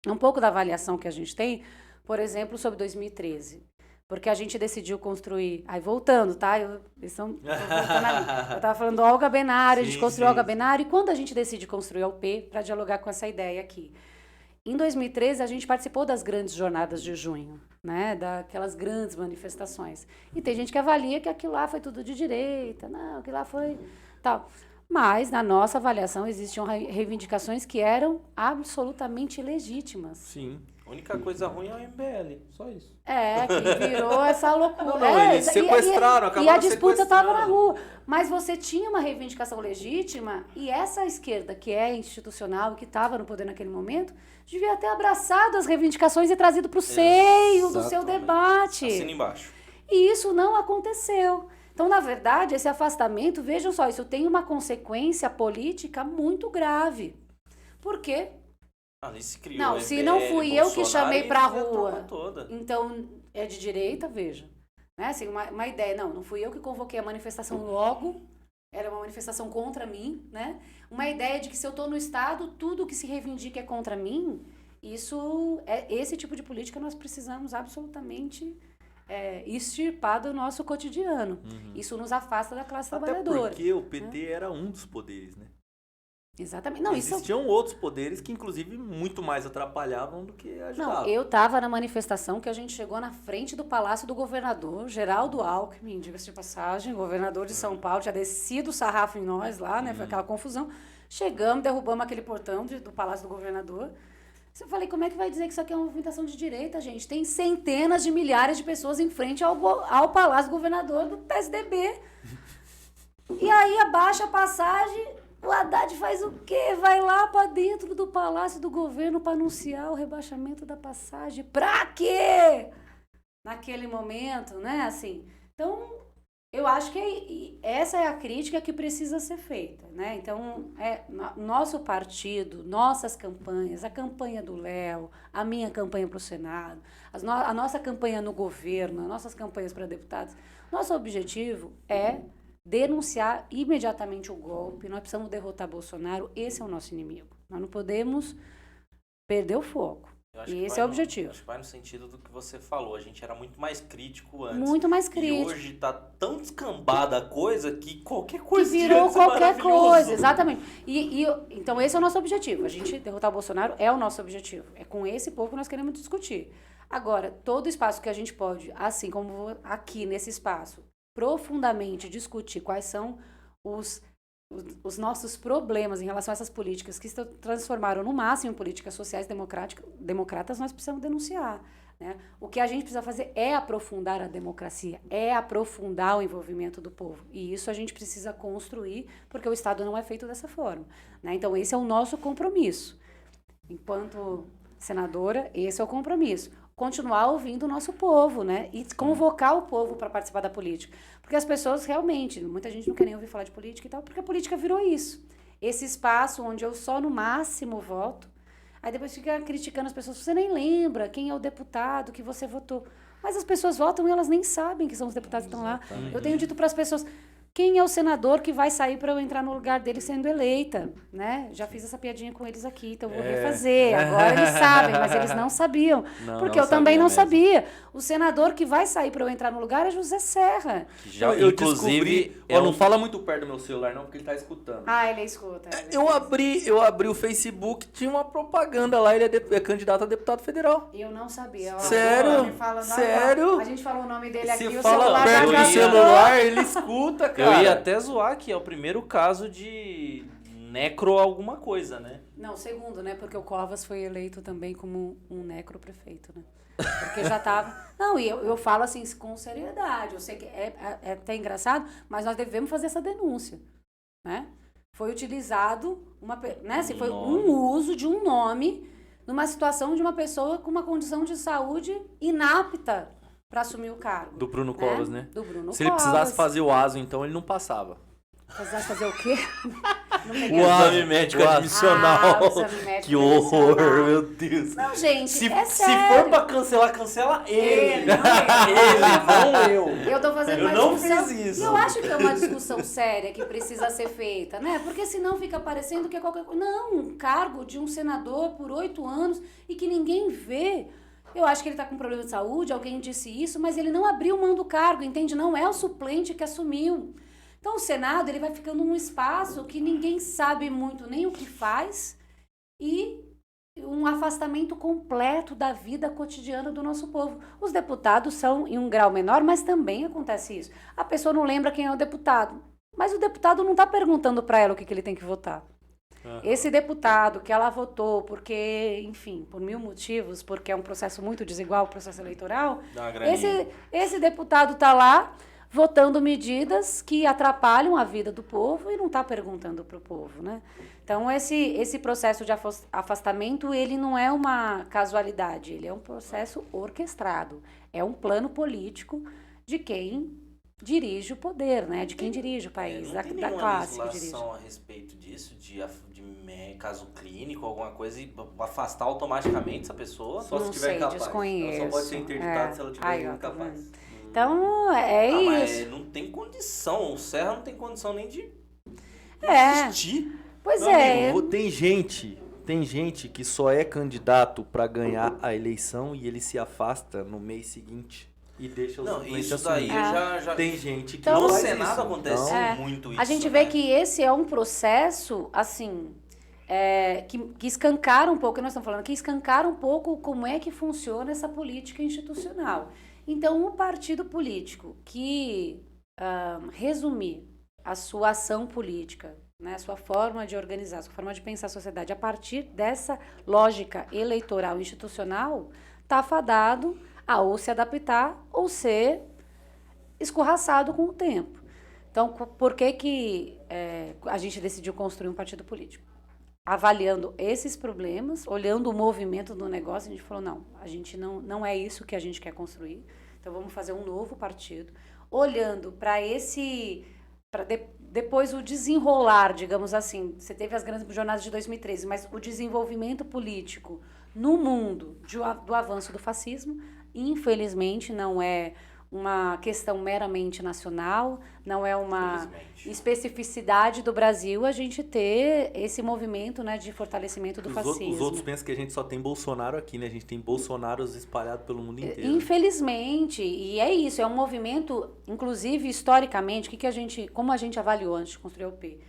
Um pouco da avaliação que a gente tem, por exemplo, sobre 2013. Porque a gente decidiu construir... Aí, voltando, tá? Eu estava falando do Olga Benário, a gente construiu Olga Benário, e quando a gente decide construir a UP, para dialogar com essa ideia aqui? Em 2013, a gente participou das grandes jornadas de junho, né? Daquelas grandes manifestações. E tem gente que avalia que aquilo lá foi tudo de direita, não, aquilo lá foi tal. Mas, na nossa avaliação, existiam reivindicações que eram absolutamente legítimas. Sim. A única coisa ruim é o MBL, só isso. Que virou essa loucura. Não, eles sequestraram, acabaram e a disputa estava na sequestrando. rua. Mas você tinha uma reivindicação legítima e essa esquerda, que é institucional e que estava no poder naquele momento, devia ter abraçado as reivindicações e trazido para o seio do seu debate. Assina embaixo. E isso não aconteceu. Então, na verdade, esse afastamento, vejam só, isso tem uma consequência política muito grave. Por quê? Ali se criou Não, o se MBL, não fui eu que Bolsonaro chamei e pra a rua, turma toda. então é de direita, veja. Né? Assim, uma ideia, não fui eu que convoquei a manifestação logo, era uma manifestação contra mim, né? Uma ideia de que se eu estou no Estado, tudo que se reivindica é contra mim, esse tipo de política nós precisamos absolutamente extirpar do nosso cotidiano. Isso nos afasta da classe trabalhadora. Até porque o PT era um dos poderes, né? Exatamente. Não, Existiam outros poderes que, inclusive, muito mais atrapalhavam do que ajudavam. Não, eu estava na manifestação que a gente chegou na frente do Palácio do Governador, Geraldo Alckmin, diga-se de passagem, governador de São Paulo, tinha descido o sarrafo em nós lá, né? Foi aquela confusão. Chegamos, derrubamos aquele portão do Palácio do Governador. Eu falei, como é que vai dizer que isso aqui é uma movimentação de direita, gente? Tem centenas de milhares de pessoas em frente ao Palácio do Governador do PSDB. E aí abaixa a passagem... O Haddad faz o quê? Vai lá para dentro do Palácio do Governo para anunciar o rebaixamento da passagem. Pra quê? Naquele momento, né? Assim, então, eu acho que essa é a crítica que precisa ser feita, né? Então, nosso partido, nossas campanhas, a campanha do Léo, a minha campanha para o Senado, a nossa campanha no governo, as nossas campanhas para deputados, nosso objetivo é denunciar imediatamente o golpe, nós precisamos derrotar Bolsonaro, esse é o nosso inimigo. Nós não podemos perder o foco. E esse é o objetivo. Acho que vai no sentido do que você falou. A gente era muito mais crítico antes. Muito mais crítico. E hoje tá tão descambada a coisa que qualquer coisa que virou qualquer coisa, exatamente. Então esse é o nosso objetivo. A gente derrotar o Bolsonaro é o nosso objetivo. É com esse povo que nós queremos discutir. Agora, todo espaço que a gente pode, assim como aqui nesse espaço, profundamente discutir quais são os nossos problemas em relação a essas políticas que se transformaram no máximo em políticas sociais democratas, nós precisamos denunciar. Né? O que a gente precisa fazer é aprofundar a democracia, é aprofundar o envolvimento do povo. E isso a gente precisa construir, porque o Estado não é feito dessa forma. Né? Então, esse é o nosso compromisso. Enquanto senadora, esse é o compromisso. Continuar ouvindo o nosso povo, né? E convocar o povo para participar da política. Porque as pessoas realmente, muita gente não quer nem ouvir falar de política e tal, porque a política virou isso. Esse espaço onde eu só no máximo voto, aí depois fica criticando as pessoas, você nem lembra quem é o deputado que você votou. Mas as pessoas votam e elas nem sabem que são os deputados que estão lá. Eu tenho dito para as pessoas, quem é o senador que vai sair para eu entrar no lugar dele sendo eleita, né? Já fiz essa piadinha com eles aqui, então vou refazer. Agora eles sabem, mas eles não sabiam. Porque eu também não sabia. O senador que vai sair para eu entrar no lugar é José Serra. Já, eu inclusive, descobri... não fala muito perto do meu celular não, porque ele tá escutando. Ah, ele escuta. Eu abri o Facebook, tinha uma propaganda lá, ele é candidato a deputado federal. Eu não sabia. Ó, Sério? Sério? Sério? A gente falou o nome dele aqui, Se o fala celular perto já do captou. celular, ele escuta, cara. Eu ia cara. até zoar aqui, é o primeiro caso de necro alguma coisa, né? Não, segundo, né? Porque o Covas foi eleito também como um necroprefeito, né? Porque já estava... Não, e eu falo assim com seriedade. Eu sei que é até engraçado, mas nós devemos fazer essa denúncia, né? Foi utilizado, né? Assim, foi um uso de um nome numa situação de uma pessoa com uma condição de saúde inapta para assumir o cargo. Do Bruno Covas, né? Do Bruno Se ele Covas. precisasse fazer o ASO, então ele não passava. Precisasse fazer o quê? Não peguei O essa. exame médico o admissional. o exame médico Que horror, admissional. meu Deus. Não, gente, Se é se sério. for pra cancelar, cancela ele. Não Ele, não eu. Eu tô fazendo Eu uma não discussão. fiz isso. E eu acho que é uma discussão séria que precisa ser feita, né? Porque senão fica parecendo que é qualquer coisa. Não, um cargo de um senador por 8 anos e que ninguém vê. Eu acho que ele tá com problema de saúde, alguém disse isso, mas ele não abriu mão do cargo, entende? Não é o suplente que assumiu. Então o Senado ele vai ficando num espaço que ninguém sabe muito nem o que faz e um afastamento completo da vida cotidiana do nosso povo. Os deputados são em um grau menor, mas também acontece isso. A pessoa não lembra quem é o deputado, mas o deputado não está perguntando para ela o que ele tem que votar. Esse deputado que ela votou porque, enfim, por 1000 motivos, porque é um processo muito desigual, o processo eleitoral, esse deputado está lá votando medidas que atrapalham a vida do povo e não está perguntando para o povo, né? Então, esse processo de afastamento, ele não é uma casualidade, ele é um processo orquestrado, é um plano político de quem dirige o poder, né? De quem dirige o país, Não tem da nenhuma classe que dirige. legislação a respeito disso, de caso clínico, alguma coisa, e afastar automaticamente essa pessoa? Só se Não tiver sei, capaz. desconheço. Ela só pode ser interditada se ela tiver Aí, ó, tá incapaz. vendo? Então, é Mas isso. não tem condição, o Serra não tem condição nem de É. existir. Pois Meu é. amigo, tem gente que só é candidato pra ganhar a eleição e ele se afasta no mês seguinte e deixa os Não, suplentes isso daí assumir. já... Tem gente que Então- no faz Senado isso. acontece Então, É. muito isso. A gente vê né? que esse é um processo, assim, que escancara um pouco, nós estamos falando, que escancara um pouco como é que funciona essa política institucional. Então, o partido político que resumir a sua ação política, né, a sua forma de organizar, a sua forma de pensar a sociedade a partir dessa lógica eleitoral institucional, está fadado a ou se adaptar ou ser escorraçado com o tempo. Então, por que a gente decidiu construir um partido político? Avaliando esses problemas, olhando o movimento do negócio, a gente falou, não, a gente não é isso que a gente quer construir, então vamos fazer um novo partido, olhando para depois o desenrolar, digamos assim, você teve as grandes jornadas de 2013, mas o desenvolvimento político no mundo do avanço do fascismo, infelizmente, não é uma questão meramente nacional, não é uma especificidade do Brasil a gente ter esse movimento, né, de fortalecimento do fascismo. Os outros pensam que a gente só tem Bolsonaro aqui, né? A gente tem Bolsonaros espalhados pelo mundo inteiro. Infelizmente, e é isso, é um movimento, inclusive historicamente, como a gente avaliou antes de construir o P?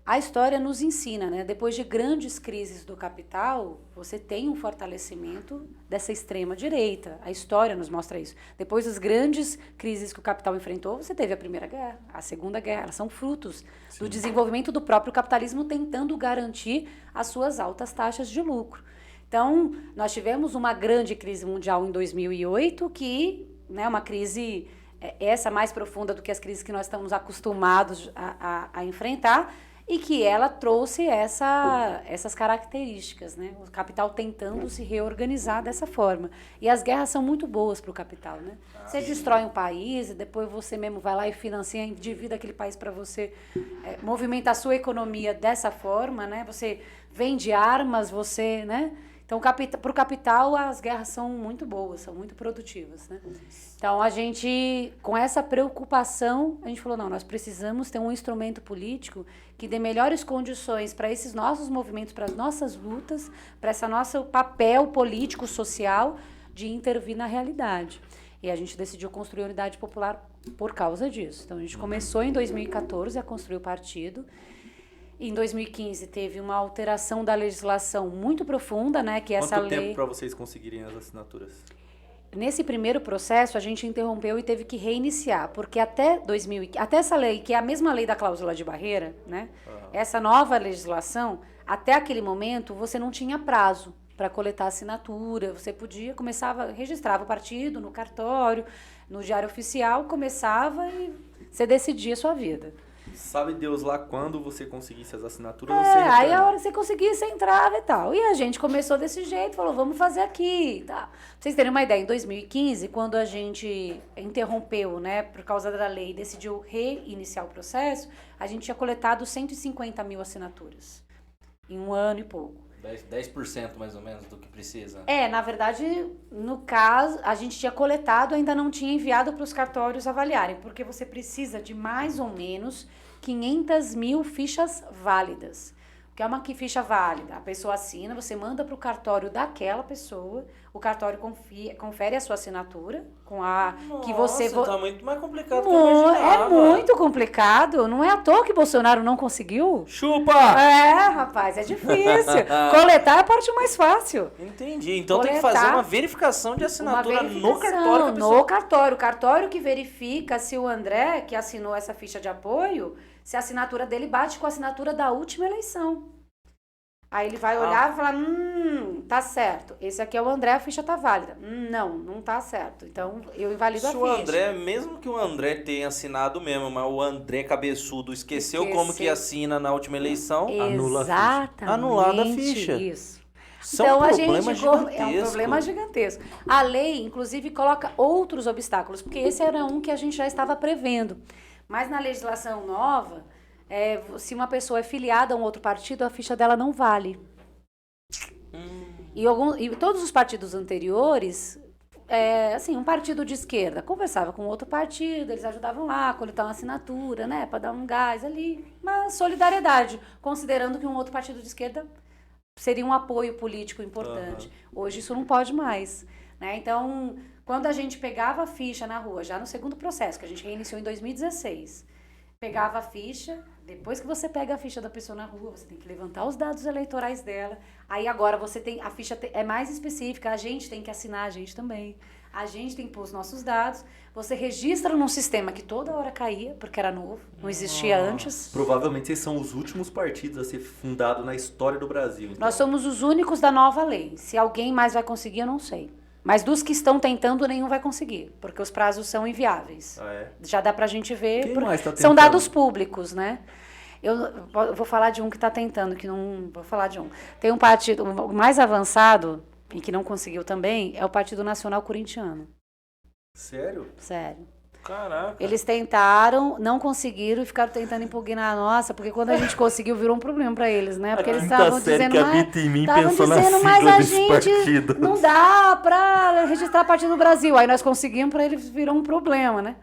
A história nos ensina, né? Depois de grandes crises do capital, você tem um fortalecimento dessa extrema direita. A história nos mostra isso. Depois das grandes crises que o capital enfrentou, você teve a Primeira Guerra, a Segunda Guerra. Elas são frutos do desenvolvimento do próprio capitalismo tentando garantir as suas altas taxas de lucro. Então, nós tivemos uma grande crise mundial em 2008, que, né, uma crise essa mais profunda do que as crises que nós estamos acostumados a enfrentar, e que ela trouxe essas características, né? O capital tentando se reorganizar dessa forma. E as guerras são muito boas para o capital, né? Você destrói um país e depois você mesmo vai lá e financia, endivida aquele país para você movimentar a sua economia dessa forma, né? Você vende armas, você, né? Então, para o capital, as guerras são muito boas, são muito produtivas, né? Então, a gente, com essa preocupação, a gente falou, não, nós precisamos ter um instrumento político que dê melhores condições para esses nossos movimentos, para as nossas lutas, para esse nosso papel político, social, de intervir na realidade. E a gente decidiu construir a Unidade Popular por causa disso. Então, a gente começou em 2014 a construir o partido. Em 2015 teve uma alteração da legislação muito profunda, né? Que essa Quanto lei... tempo para vocês conseguirem as assinaturas? nesse primeiro processo, a gente interrompeu e teve que reiniciar, porque até essa lei, que é a mesma lei da cláusula de barreira, né? Essa nova legislação, até aquele momento, você não tinha prazo para coletar assinatura, você registrava o partido no cartório, no Diário Oficial, começava e você decidia a sua vida. Sabe Deus lá quando você conseguisse as assinaturas, aí a hora que você conseguisse, você entrava e tal. E a gente começou desse jeito, falou, vamos fazer aqui. Tá. Pra vocês terem uma ideia, em 2015, quando a gente interrompeu, né, por causa da lei, decidiu reiniciar o processo, a gente tinha coletado 150 mil assinaturas em um ano e pouco. 10% mais ou menos do que precisa. Na verdade, no caso, a gente tinha coletado, ainda não tinha enviado para os cartórios avaliarem, porque você precisa de mais ou menos 500 mil fichas válidas. O que é uma ficha válida? A pessoa assina, você manda para o cartório daquela pessoa, o cartório confere a sua assinatura com a que você... Tá muito mais complicado do que eu imaginava. É muito complicado, não é à toa que Bolsonaro não conseguiu. Chupa! Rapaz, é difícil. Coletar é a parte mais fácil. Entendi, então tem que fazer uma verificação de assinatura no cartório. No cartório. O cartório que verifica se o André, que assinou essa ficha de apoio, se a assinatura dele bate com a assinatura da última eleição. Aí ele vai olhar e falar, tá certo. Esse aqui é o André, a ficha tá válida. Não tá certo. Então, eu invalido a ficha. Se o André, mesmo que o André tenha assinado mesmo, mas o André cabeçudo esqueceu como que assina na última eleição, anula a ficha. Anulada a ficha. Isso. Então, é um problema gigantesco. A lei, inclusive, coloca outros obstáculos, porque esse era um que a gente já estava prevendo. Mas na legislação nova, se uma pessoa é filiada a um outro partido, a ficha dela não vale. E todos os partidos anteriores, um partido de esquerda conversava com outro partido, eles ajudavam lá a coletar uma assinatura, né, para dar um gás ali, uma solidariedade, considerando que um outro partido de esquerda seria um apoio político importante. Hoje isso não pode mais, né? Então, quando a gente pegava a ficha na rua, já no segundo processo, que a gente reiniciou em 2016, pegava a ficha, depois que você pega a ficha da pessoa na rua, você tem que levantar os dados eleitorais dela, aí agora a ficha é mais específica, a gente tem que assinar, a gente também, a gente tem que pôr os nossos dados, você registra num sistema que toda hora caía, porque era novo, não existia antes. Provavelmente vocês são os últimos partidos a ser fundados na história do Brasil. Então. Nós somos os únicos da nova lei, se alguém mais vai conseguir, eu não sei. Mas dos que estão tentando, nenhum vai conseguir, porque os prazos são inviáveis. Já dá pra gente ver. Quem mais tá são dados públicos, né? Eu vou falar de um que está tentando, que não... Vou falar de um. Tem um partido, o mais avançado, e que não conseguiu também, é o Partido Nacional Corintiano. Sério? Sério. Caraca. Eles tentaram, não conseguiram e ficaram tentando impugnar a nossa, porque quando a gente conseguiu, virou um problema para eles, né? Porque eles estavam dizendo, mas a gente não dá para registrar Partido do Brasil. Aí nós conseguimos, para eles virou um problema, né?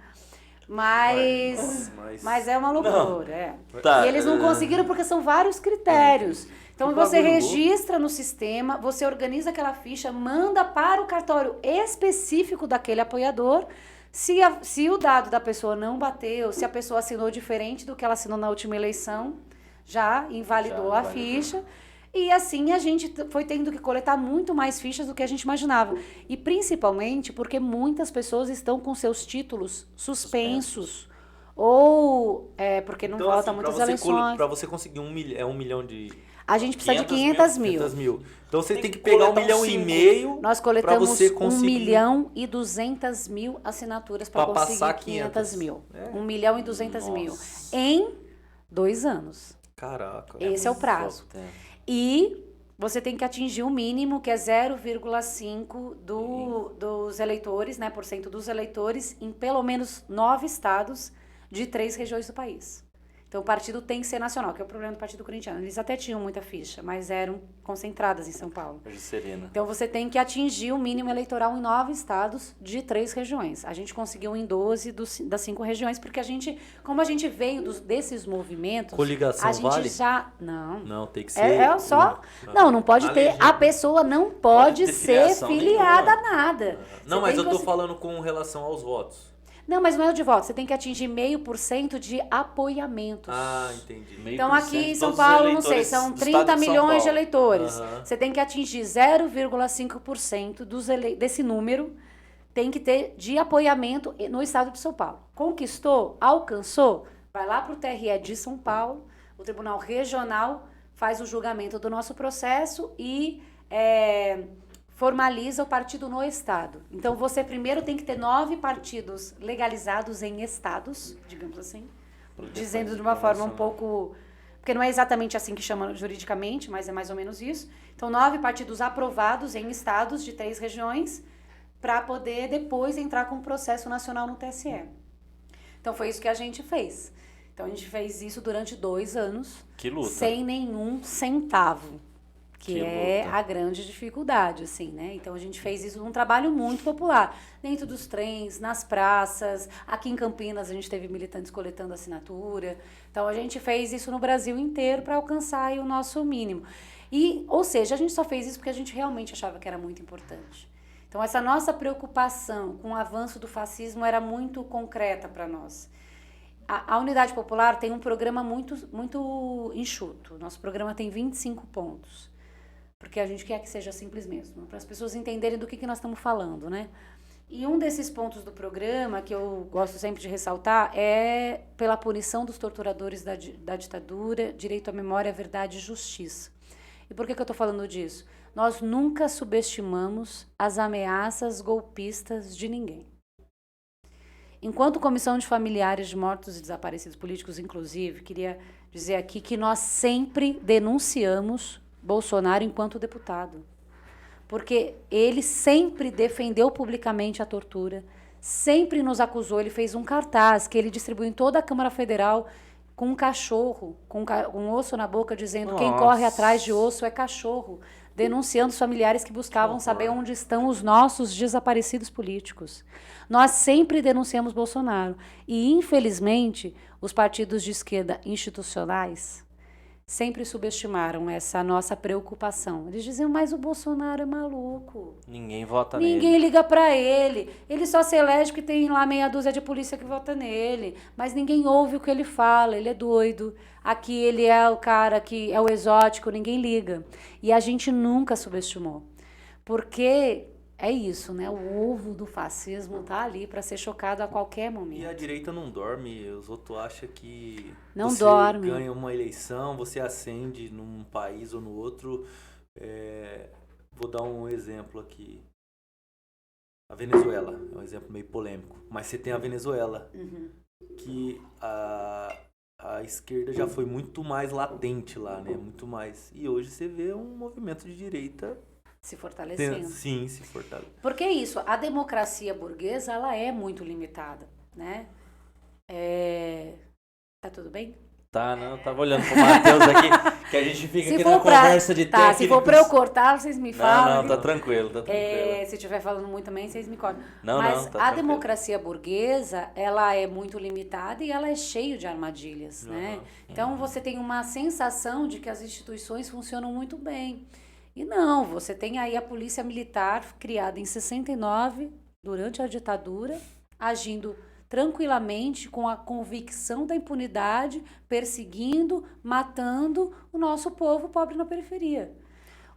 Mas é uma loucura, Tá, e eles não conseguiram porque são vários critérios. Então você registra no sistema, você organiza aquela ficha, manda para o cartório específico daquele apoiador. Se o dado da pessoa não bateu, se a pessoa assinou diferente do que ela assinou na última eleição, já invalidou a ficha. E assim a gente foi tendo que coletar muito mais fichas do que a gente imaginava. E principalmente porque muitas pessoas estão com seus títulos suspensos. Ou porque não votam muitas eleições. Para você conseguir 1 milhão de... A gente precisa de 500 mil. Então você tem que pegar 1,5 milhão. Nós coletamos 1.200.000 assinaturas para conseguir 500 mil. 1.200.000 em 2 anos. Caraca. Esse é o prazo. E você tem que atingir o mínimo, que é 0,5 dos eleitores, né, por cento dos eleitores, em pelo menos 9 estados de 3 regiões do país. Então, o partido tem que ser nacional, que é o problema do Partido Corintiano. Eles até tinham muita ficha, mas eram concentradas em São Paulo. Então, você tem que atingir o mínimo eleitoral em 9 estados de 3 regiões. A gente conseguiu em 12 das 5 regiões, porque como a gente veio desses movimentos... Coligação a gente vale? Não, tem que ser... Não pode ter... A pessoa não pode ser filiada a nada. Não, mas eu tô falando com relação aos votos. Não, mas não é o de voto. Você tem que atingir 0,5% de apoiamentos. Ah, entendi. Então, aqui em São Paulo, não sei, são 30 milhões de eleitores. Você tem que atingir 0,5% desse número tem que ter de apoiamento no estado de São Paulo. Conquistou, alcançou, vai lá para o TRE de São Paulo, o Tribunal Regional faz o julgamento do nosso processo e formaliza o partido no estado. Então, você primeiro tem que ter 9 partidos legalizados em estados, digamos assim, dizendo de uma forma um pouco... Porque não é exatamente assim que chama juridicamente, mas é mais ou menos isso. Então, 9 partidos aprovados em estados de 3 regiões para poder depois entrar com um processo nacional no TSE. Então, foi isso que a gente fez. Então, a gente fez isso durante 2 anos. Que luta. Sem nenhum centavo. Que é luta. a grande dificuldade, assim, né? Então, a gente fez isso num trabalho muito popular. Dentro dos trens, nas praças. Aqui em Campinas, a gente teve militantes coletando assinatura. Então, a gente fez isso no Brasil inteiro para alcançar aí o nosso mínimo. Ou seja, a gente só fez isso porque a gente realmente achava que era muito importante. Então, essa nossa preocupação com o avanço do fascismo era muito concreta para nós. A Unidade Popular tem um programa muito enxuto. Nosso programa tem 25 pontos. Porque a gente quer que seja simples mesmo, para as pessoas entenderem do que nós estamos falando, né? E um desses pontos do programa, que eu gosto sempre de ressaltar, é pela punição dos torturadores da ditadura, direito à memória, verdade e justiça. E por que eu estou falando disso? Nós nunca subestimamos as ameaças golpistas de ninguém. Enquanto Comissão de Familiares de Mortos e Desaparecidos Políticos, inclusive, queria dizer aqui que nós sempre denunciamos Bolsonaro enquanto deputado. Porque ele sempre defendeu publicamente a tortura, sempre nos acusou, ele fez um cartaz que ele distribuiu em toda a Câmara Federal com um cachorro, com um osso na boca, dizendo quem corre atrás de osso é cachorro, denunciando os familiares que buscavam saber onde estão os nossos desaparecidos políticos. Nós sempre denunciamos Bolsonaro. E, infelizmente, os partidos de esquerda institucionais sempre subestimaram essa nossa preocupação. Eles diziam, mas o Bolsonaro é maluco. Ninguém vota nele. Ninguém liga pra ele. Ele só se elege porque tem lá meia dúzia de polícia que vota nele. Mas ninguém ouve o que ele fala, ele é doido. Aqui ele é o cara que é o exótico, ninguém liga. E a gente nunca subestimou. Porque é isso, né? O ovo do fascismo tá ali para ser chocado a qualquer momento. E a direita não dorme, os outros acham que não você dorme. Ganha uma eleição, você ascende num país ou no outro. Vou dar um exemplo aqui. A Venezuela, é um exemplo meio polêmico. Mas você tem a Venezuela, que a esquerda já foi muito mais latente lá, né? Muito mais. E hoje você vê um movimento de direita se fortalecendo. Sim, se fortalecendo. Porque é isso, a democracia burguesa, ela é muito limitada, né? Tá tudo bem? Tá, não, tava olhando pro Matheus aqui, que a gente fica aqui na conversa de técnicos. Se for pra eu cortar, vocês me falam. Não, tá tranquilo, tá tranquilo. Se estiver falando muito também, vocês me cortam. Mas a tranquilo. democracia burguesa, ela é muito limitada e ela é cheia de armadilhas, né? Então, você tem uma sensação de que as instituições funcionam muito bem. E não, você tem aí a polícia militar criada em 69, durante a ditadura, agindo tranquilamente, com a convicção da impunidade, perseguindo, matando o nosso povo pobre na periferia.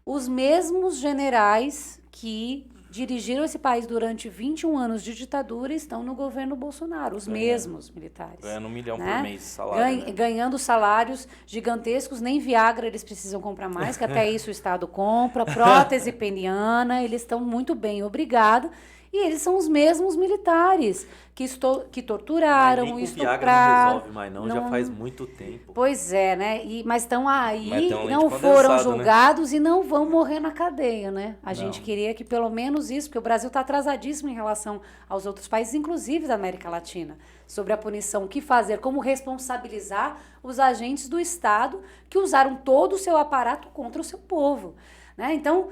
Os mesmos generais que dirigiram esse país durante 21 anos de ditadura estão no governo Bolsonaro, os mesmos militares. Ganhando 1 milhão né? por mês de salário. Ganhando salários gigantescos, nem Viagra eles precisam comprar mais, que até isso o Estado compra, prótese peniana, eles estão muito bem, obrigado. E eles são os mesmos militares que torturaram, mas nem com estupraram. Viagra não resolve mais, não, já faz muito tempo. Pois é, né? Mas estão aí, Mas não foram julgados, né? E não vão morrer na cadeia, né? A gente queria que pelo menos isso, porque o Brasil está atrasadíssimo em relação aos outros países, inclusive da América Latina, sobre a punição, o que fazer, como responsabilizar os agentes do Estado que usaram todo o seu aparato contra o seu povo, né? Então,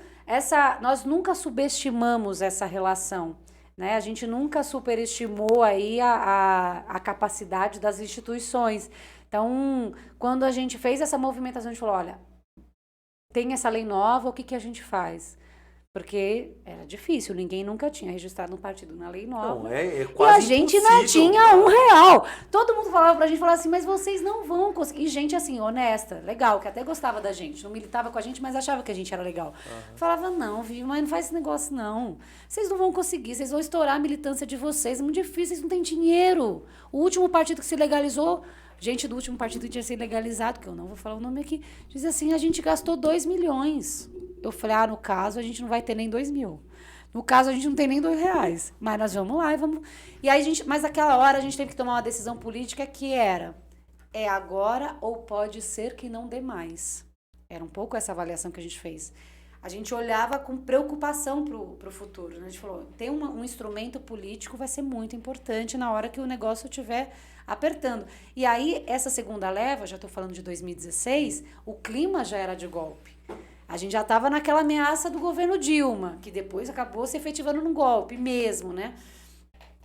nós nunca subestimamos essa relação, né? A gente nunca superestimou aí a capacidade das instituições. Então, quando a gente fez essa movimentação, a gente falou, olha, tem essa lei nova, o que a gente faz? Porque era difícil, ninguém nunca tinha registrado um partido na lei nova. Não, é E quase a gente não impossível, tinha cara. R$1. Todo mundo falava pra gente, falava assim, mas vocês não vão conseguir. E gente assim, honesta, legal, que até gostava da gente. Não militava com a gente, mas achava que a gente era legal. Falava, não, Vivi, mas não faz esse negócio, não. Vocês não vão conseguir, vocês vão estourar a militância de vocês. É muito difícil, vocês não têm dinheiro. O último partido que se legalizou, gente do último partido que tinha sido legalizado, que eu não vou falar o nome aqui, dizia assim, a gente gastou 2 milhões. Eu falei, no caso, a gente não vai ter nem 2 mil. No caso, a gente não tem nem R$2. Mas nós vamos lá e vamos... E aí, mas naquela hora, a gente teve que tomar uma decisão política que era, é agora ou pode ser que não dê mais. Era um pouco essa avaliação que a gente fez. A gente olhava com preocupação pro futuro. Né? A gente falou, ter um instrumento político vai ser muito importante na hora que o negócio estiver apertando. E aí, essa segunda leva, já estou falando de 2016, o clima já era de golpe. A gente já estava naquela ameaça do governo Dilma, que depois acabou se efetivando num golpe mesmo, né?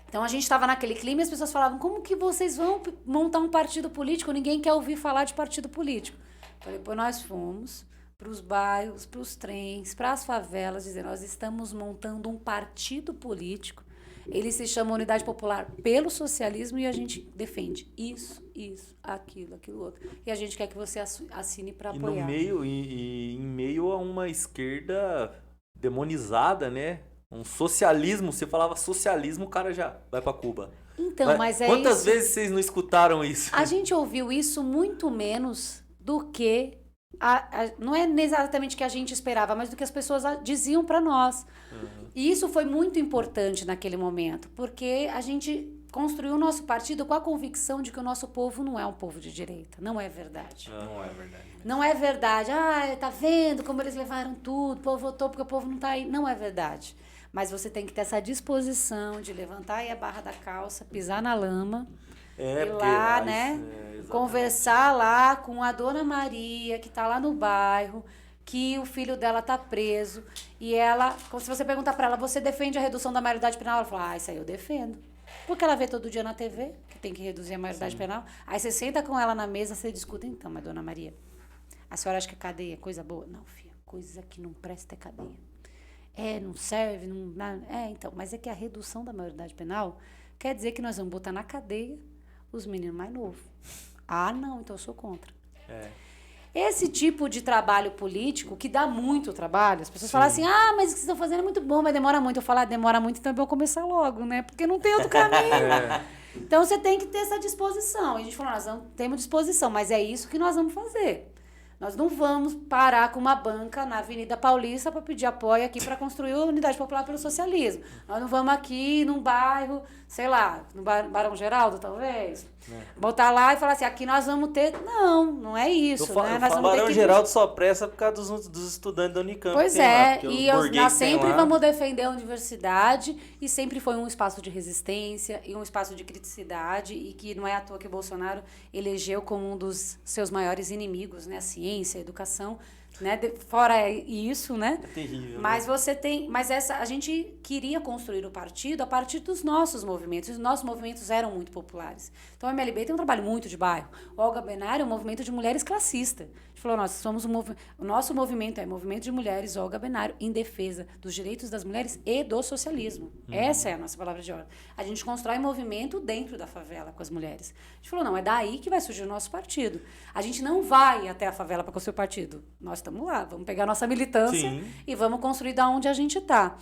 Então, a gente estava naquele clima e as pessoas falavam, como que vocês vão montar um partido político? Ninguém quer ouvir falar de partido político. Falei, depois nós fomos para os bairros, para os trens, para as favelas, dizendo, nós estamos montando um partido político. Ele se chama Unidade Popular pelo Socialismo e a gente defende isso, aquilo outro. E a gente quer que você assine para apoiar. E no meio, em meio a uma esquerda demonizada, né? Um socialismo, você falava socialismo, o cara já vai para Cuba. Então, mas é quantas isso. vezes vocês não escutaram isso? A gente ouviu isso muito menos do que... não é exatamente o que a gente esperava, mas do que as pessoas diziam para nós. E isso foi muito importante naquele momento, porque a gente construiu o nosso partido com a convicção de que o nosso povo não é um povo de direita. Não é verdade. Não é verdade. Não é verdade. Tá vendo como eles levaram tudo, o povo votou porque o povo não tá aí. Não é verdade. Mas você tem que ter essa disposição de levantar aí a barra da calça, pisar na lama, ir lá, né? Conversar lá com a dona Maria, que tá lá no bairro, que o filho dela tá preso, e ela, como se você perguntar para ela, você defende a redução da maioridade penal? Ela fala, isso aí eu defendo. Porque ela vê todo dia na TV que tem que reduzir a maioridade penal. Aí você senta com ela na mesa, você discute, então, mas dona Maria, a senhora acha que a cadeia é coisa boa? Não, filha, coisa que não presta é cadeia. Não serve, não... então, mas é que a redução da maioridade penal quer dizer que nós vamos botar na cadeia os meninos mais novos. Não, então eu sou contra. Esse tipo de trabalho político, que dá muito trabalho, as pessoas falam assim, mas o que vocês estão fazendo é muito bom, mas demora muito. Eu falo, demora muito, então é bom começar logo, né? Porque não tem outro caminho. Então, você tem que ter essa disposição. E a gente falou, nós temos disposição, mas é isso que nós vamos fazer. Nós não vamos parar com uma banca na Avenida Paulista para pedir apoio aqui para construir a Unidade Popular pelo Socialismo. Nós não vamos aqui num bairro, sei lá, no Barão Geraldo, talvez, botar lá e falar assim, aqui nós vamos ter... Não é isso. Né? Nós O vamos Barão ter que... Geraldo só presta por causa dos estudantes da Unicamp. Pois nós sempre vamos defender a universidade e sempre foi um espaço de resistência e um espaço de criticidade e que não é à toa que o Bolsonaro elegeu como um dos seus maiores inimigos, né? A ciência, a educação, né? Fora isso, né? É terrível. Mas a gente queria construir o partido a partir dos nossos movimentos. Os nossos movimentos eram muito populares. Então, a MLB tem um trabalho muito de bairro. O Olga Benário é um movimento de mulheres classistas. A gente falou, nós somos o nosso movimento é Movimento de Mulheres Olga Benário em defesa dos direitos das mulheres e do socialismo. Essa é a nossa palavra de ordem. A gente constrói movimento dentro da favela com as mulheres. A gente falou, não, é daí que vai surgir o nosso partido. A gente não vai até a favela para construir o partido. Nós estamos lá, vamos pegar a nossa militância e vamos construir da onde a gente está.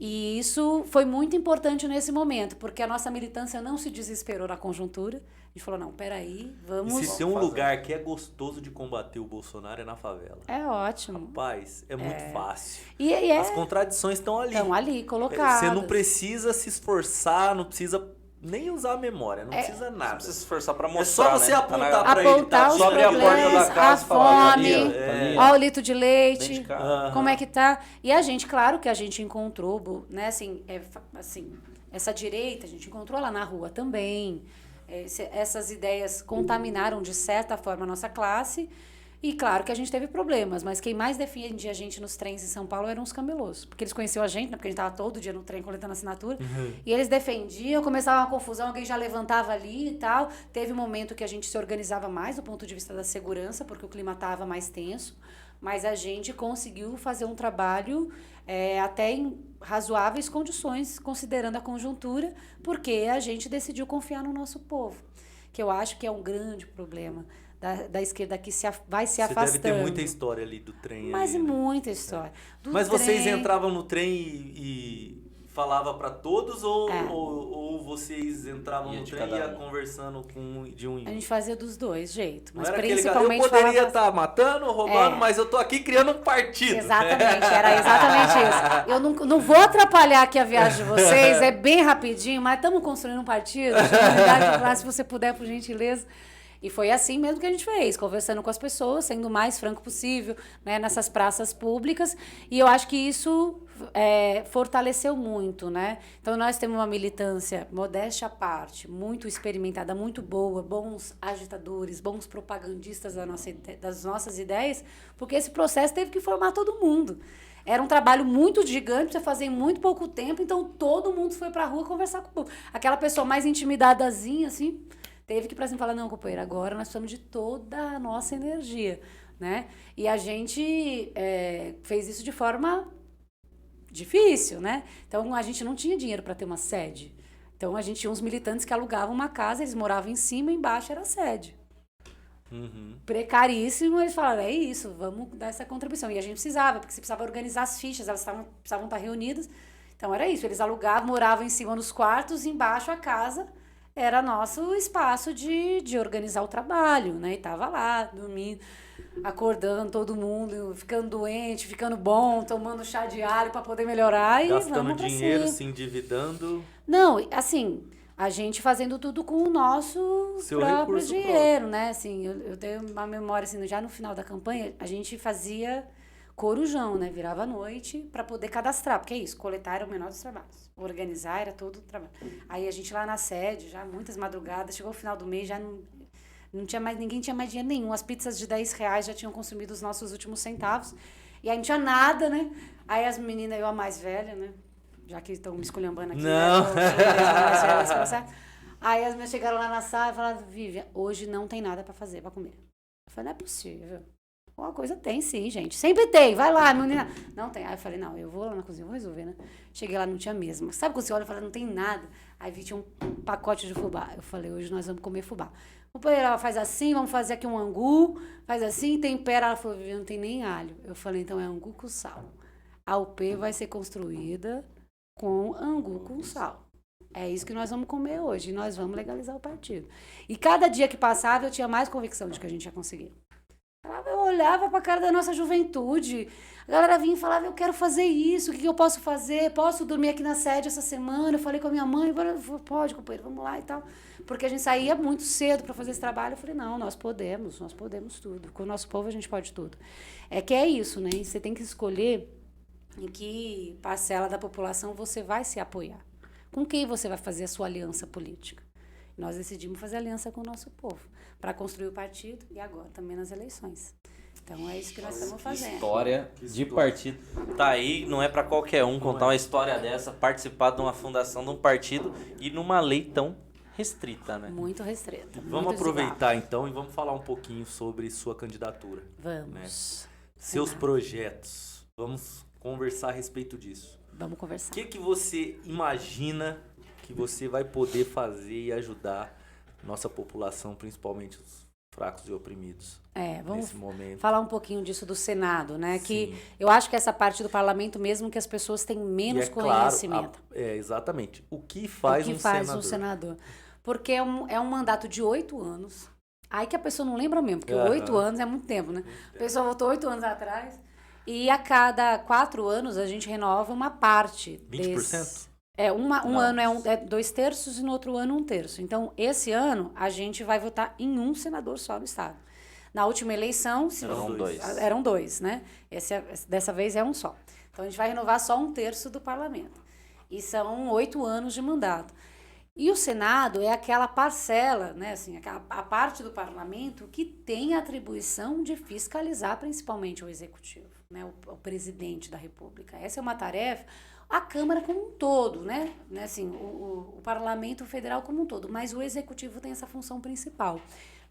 E isso foi muito importante nesse momento, porque a nossa militância não se desesperou na conjuntura. A gente falou, não, peraí, vamos... E se tem um lugar que é gostoso de combater o Bolsonaro é na favela. É ótimo. Rapaz, é muito fácil. As contradições estão ali. Estão ali, colocadas. Você não precisa se esforçar, não precisa nem usar a memória, não precisa nada. Não precisa se esforçar pra mostrar, É só você apontar pra ele. Apontar os Sobe a porta problemas, da casa a e falar, fome, ó o litro de leite, como é que tá. E a gente, claro que a gente encontrou, né, assim, essa direita, a gente encontrou lá na rua também. Essas ideias contaminaram, de certa forma, a nossa classe. E claro que a gente teve problemas, mas quem mais defendia a gente nos trens em São Paulo eram os camelôs. Porque eles conheciam a gente, né? Porque a gente estava todo dia no trem coletando assinatura. E eles defendiam, começava uma confusão, alguém já levantava ali e tal. Teve um momento que a gente se organizava mais do ponto de vista da segurança, porque o clima estava mais tenso. mas a gente conseguiu fazer um trabalho até em razoáveis condições, considerando a conjuntura, porque a gente decidiu confiar no nosso povo, que eu acho que é um grande problema da esquerda que vai se afastando. Você deve ter muita história ali do trem. Mas ali, né? muita história. Mas vocês entravam no trem e falava para todos ou vocês entravam no trem e ia conversando de um em um? A gente fazia dos dois jeitos, mas era principalmente eu poderia estar matando, roubando, mas eu tô aqui criando um partido. Exatamente, era exatamente isso. Eu não vou atrapalhar aqui a viagem de vocês, é bem rapidinho, mas estamos construindo um partido, se você puder, por gentileza. E foi assim mesmo que a gente fez, conversando com as pessoas, sendo o mais franco possível, né, nessas praças públicas. E eu acho que isso fortaleceu muito, né? Então, nós temos uma militância, modéstia à parte, muito experimentada, muito boa, bons agitadores, bons propagandistas das nossas ideias, porque esse processo teve que formar todo mundo. Era um trabalho muito gigante, pra você fazer em muito pouco tempo, então todo mundo foi pra rua conversar com o povo. Aquela pessoa mais intimidadazinha, assim, teve que ir pra cima e falar, não, companheiro, agora nós precisamos de toda a nossa energia, né? E a gente fez isso de forma difícil, né? Então, a gente não tinha dinheiro para ter uma sede. Então, a gente tinha uns militantes que alugavam uma casa, eles moravam em cima, embaixo era a sede. Precaríssimo, eles falaram, é isso, vamos dar essa contribuição. E a gente precisava, porque você precisava organizar as fichas, elas precisavam estar reunidas. Então, era isso, eles alugavam, moravam em cima nos quartos, embaixo a casa era nosso espaço de organizar o trabalho, né? E tava lá, dormindo, acordando todo mundo, ficando doente, ficando bom, tomando chá de alho para poder melhorar e gastando vamos dinheiro, se endividando. Não, assim, a gente fazendo tudo com o nosso próprio dinheiro, né? Assim, eu tenho uma memória, assim, já no final da campanha, a gente fazia corujão, né? Virava à noite para poder cadastrar, porque é isso, coletar era o menor dos trabalhos, organizar era todo o trabalho. Aí a gente lá na sede, já muitas madrugadas, chegou o final do mês, já não tinha mais, ninguém tinha mais dinheiro nenhum, as pizzas de R$10 já tinham consumido os nossos últimos centavos, e aí não tinha nada, né? Aí as meninas, eu a mais velha, né? Já que estão me esculhambando aqui, não. Né? Aí as meninas chegaram lá na sala e falaram, Vivian, hoje não tem nada para fazer, para comer. Eu falei, não é possível. Uma coisa tem sim, gente. Sempre tem. Vai lá, menina. Não tem. Aí eu falei, não, eu vou lá na cozinha, vou resolver, né? Cheguei lá, não tinha mesmo. Sabe quando você olha e fala, não tem nada? Aí vi, tinha um pacote de fubá. Eu falei, hoje nós vamos comer fubá. Ela faz assim, vamos fazer aqui um angu. Faz assim, tempera. Ela falou, não tem nem alho. Eu falei, então é angu com sal. A UP vai ser construída com angu com sal. É isso que nós vamos comer hoje. E nós vamos legalizar o partido. E cada dia que passava, eu tinha mais convicção de que a gente ia conseguir. Eu olhava para a cara da nossa juventude. A galera vinha e falava, eu quero fazer isso, o que eu posso fazer? Posso dormir aqui na sede essa semana? Eu falei com a minha mãe, pode, companheiro, vamos lá e tal. Porque a gente saía muito cedo para fazer esse trabalho. Eu falei, não, nós podemos tudo. Com o nosso povo a gente pode tudo. É que é isso, né? Você tem que escolher em que parcela da população você vai se apoiar. Com quem você vai fazer a sua aliança política. Nós decidimos fazer aliança com o nosso povo para construir o partido e agora também nas eleições. Então é isso que nós estamos fazendo. História de partido. Tá aí, não é para qualquer um contar uma história dessa, participar de uma fundação de um partido e numa lei tão restrita, né? Muito restrita. Vamos aproveitar então e vamos falar um pouquinho sobre sua candidatura. Vamos. Né? Seus projetos. Vamos conversar a respeito disso. Vamos conversar. O que você imagina que você vai poder fazer e ajudar nossa população, principalmente os fracos e oprimidos, vamos nesse momento? Falar um pouquinho disso do Senado, né? Sim. Que eu acho que essa parte do parlamento mesmo que as pessoas têm menos conhecimento. Claro, exatamente. O que faz um senador? Porque é um mandato de 8 anos. Aí que a pessoa não lembra mesmo, porque 8 anos é muito tempo, né? A pessoa votou 8 anos atrás e a cada 4 anos a gente renova uma parte 20%? Um ano é 2/3 e no outro ano 1/3. Então, esse ano, a gente vai votar em um senador só no estado. Na última eleição... Eram dois, né? Dessa vez é um só. Então, a gente vai renovar só 1/3 do parlamento. E são 8 anos de mandato. E o Senado é aquela parcela, né? Assim, a parte do parlamento que tem a atribuição de fiscalizar principalmente o executivo, né? O presidente da República. Essa é uma tarefa... A Câmara como um todo, né? Assim, o Parlamento Federal como um todo, mas o Executivo tem essa função principal.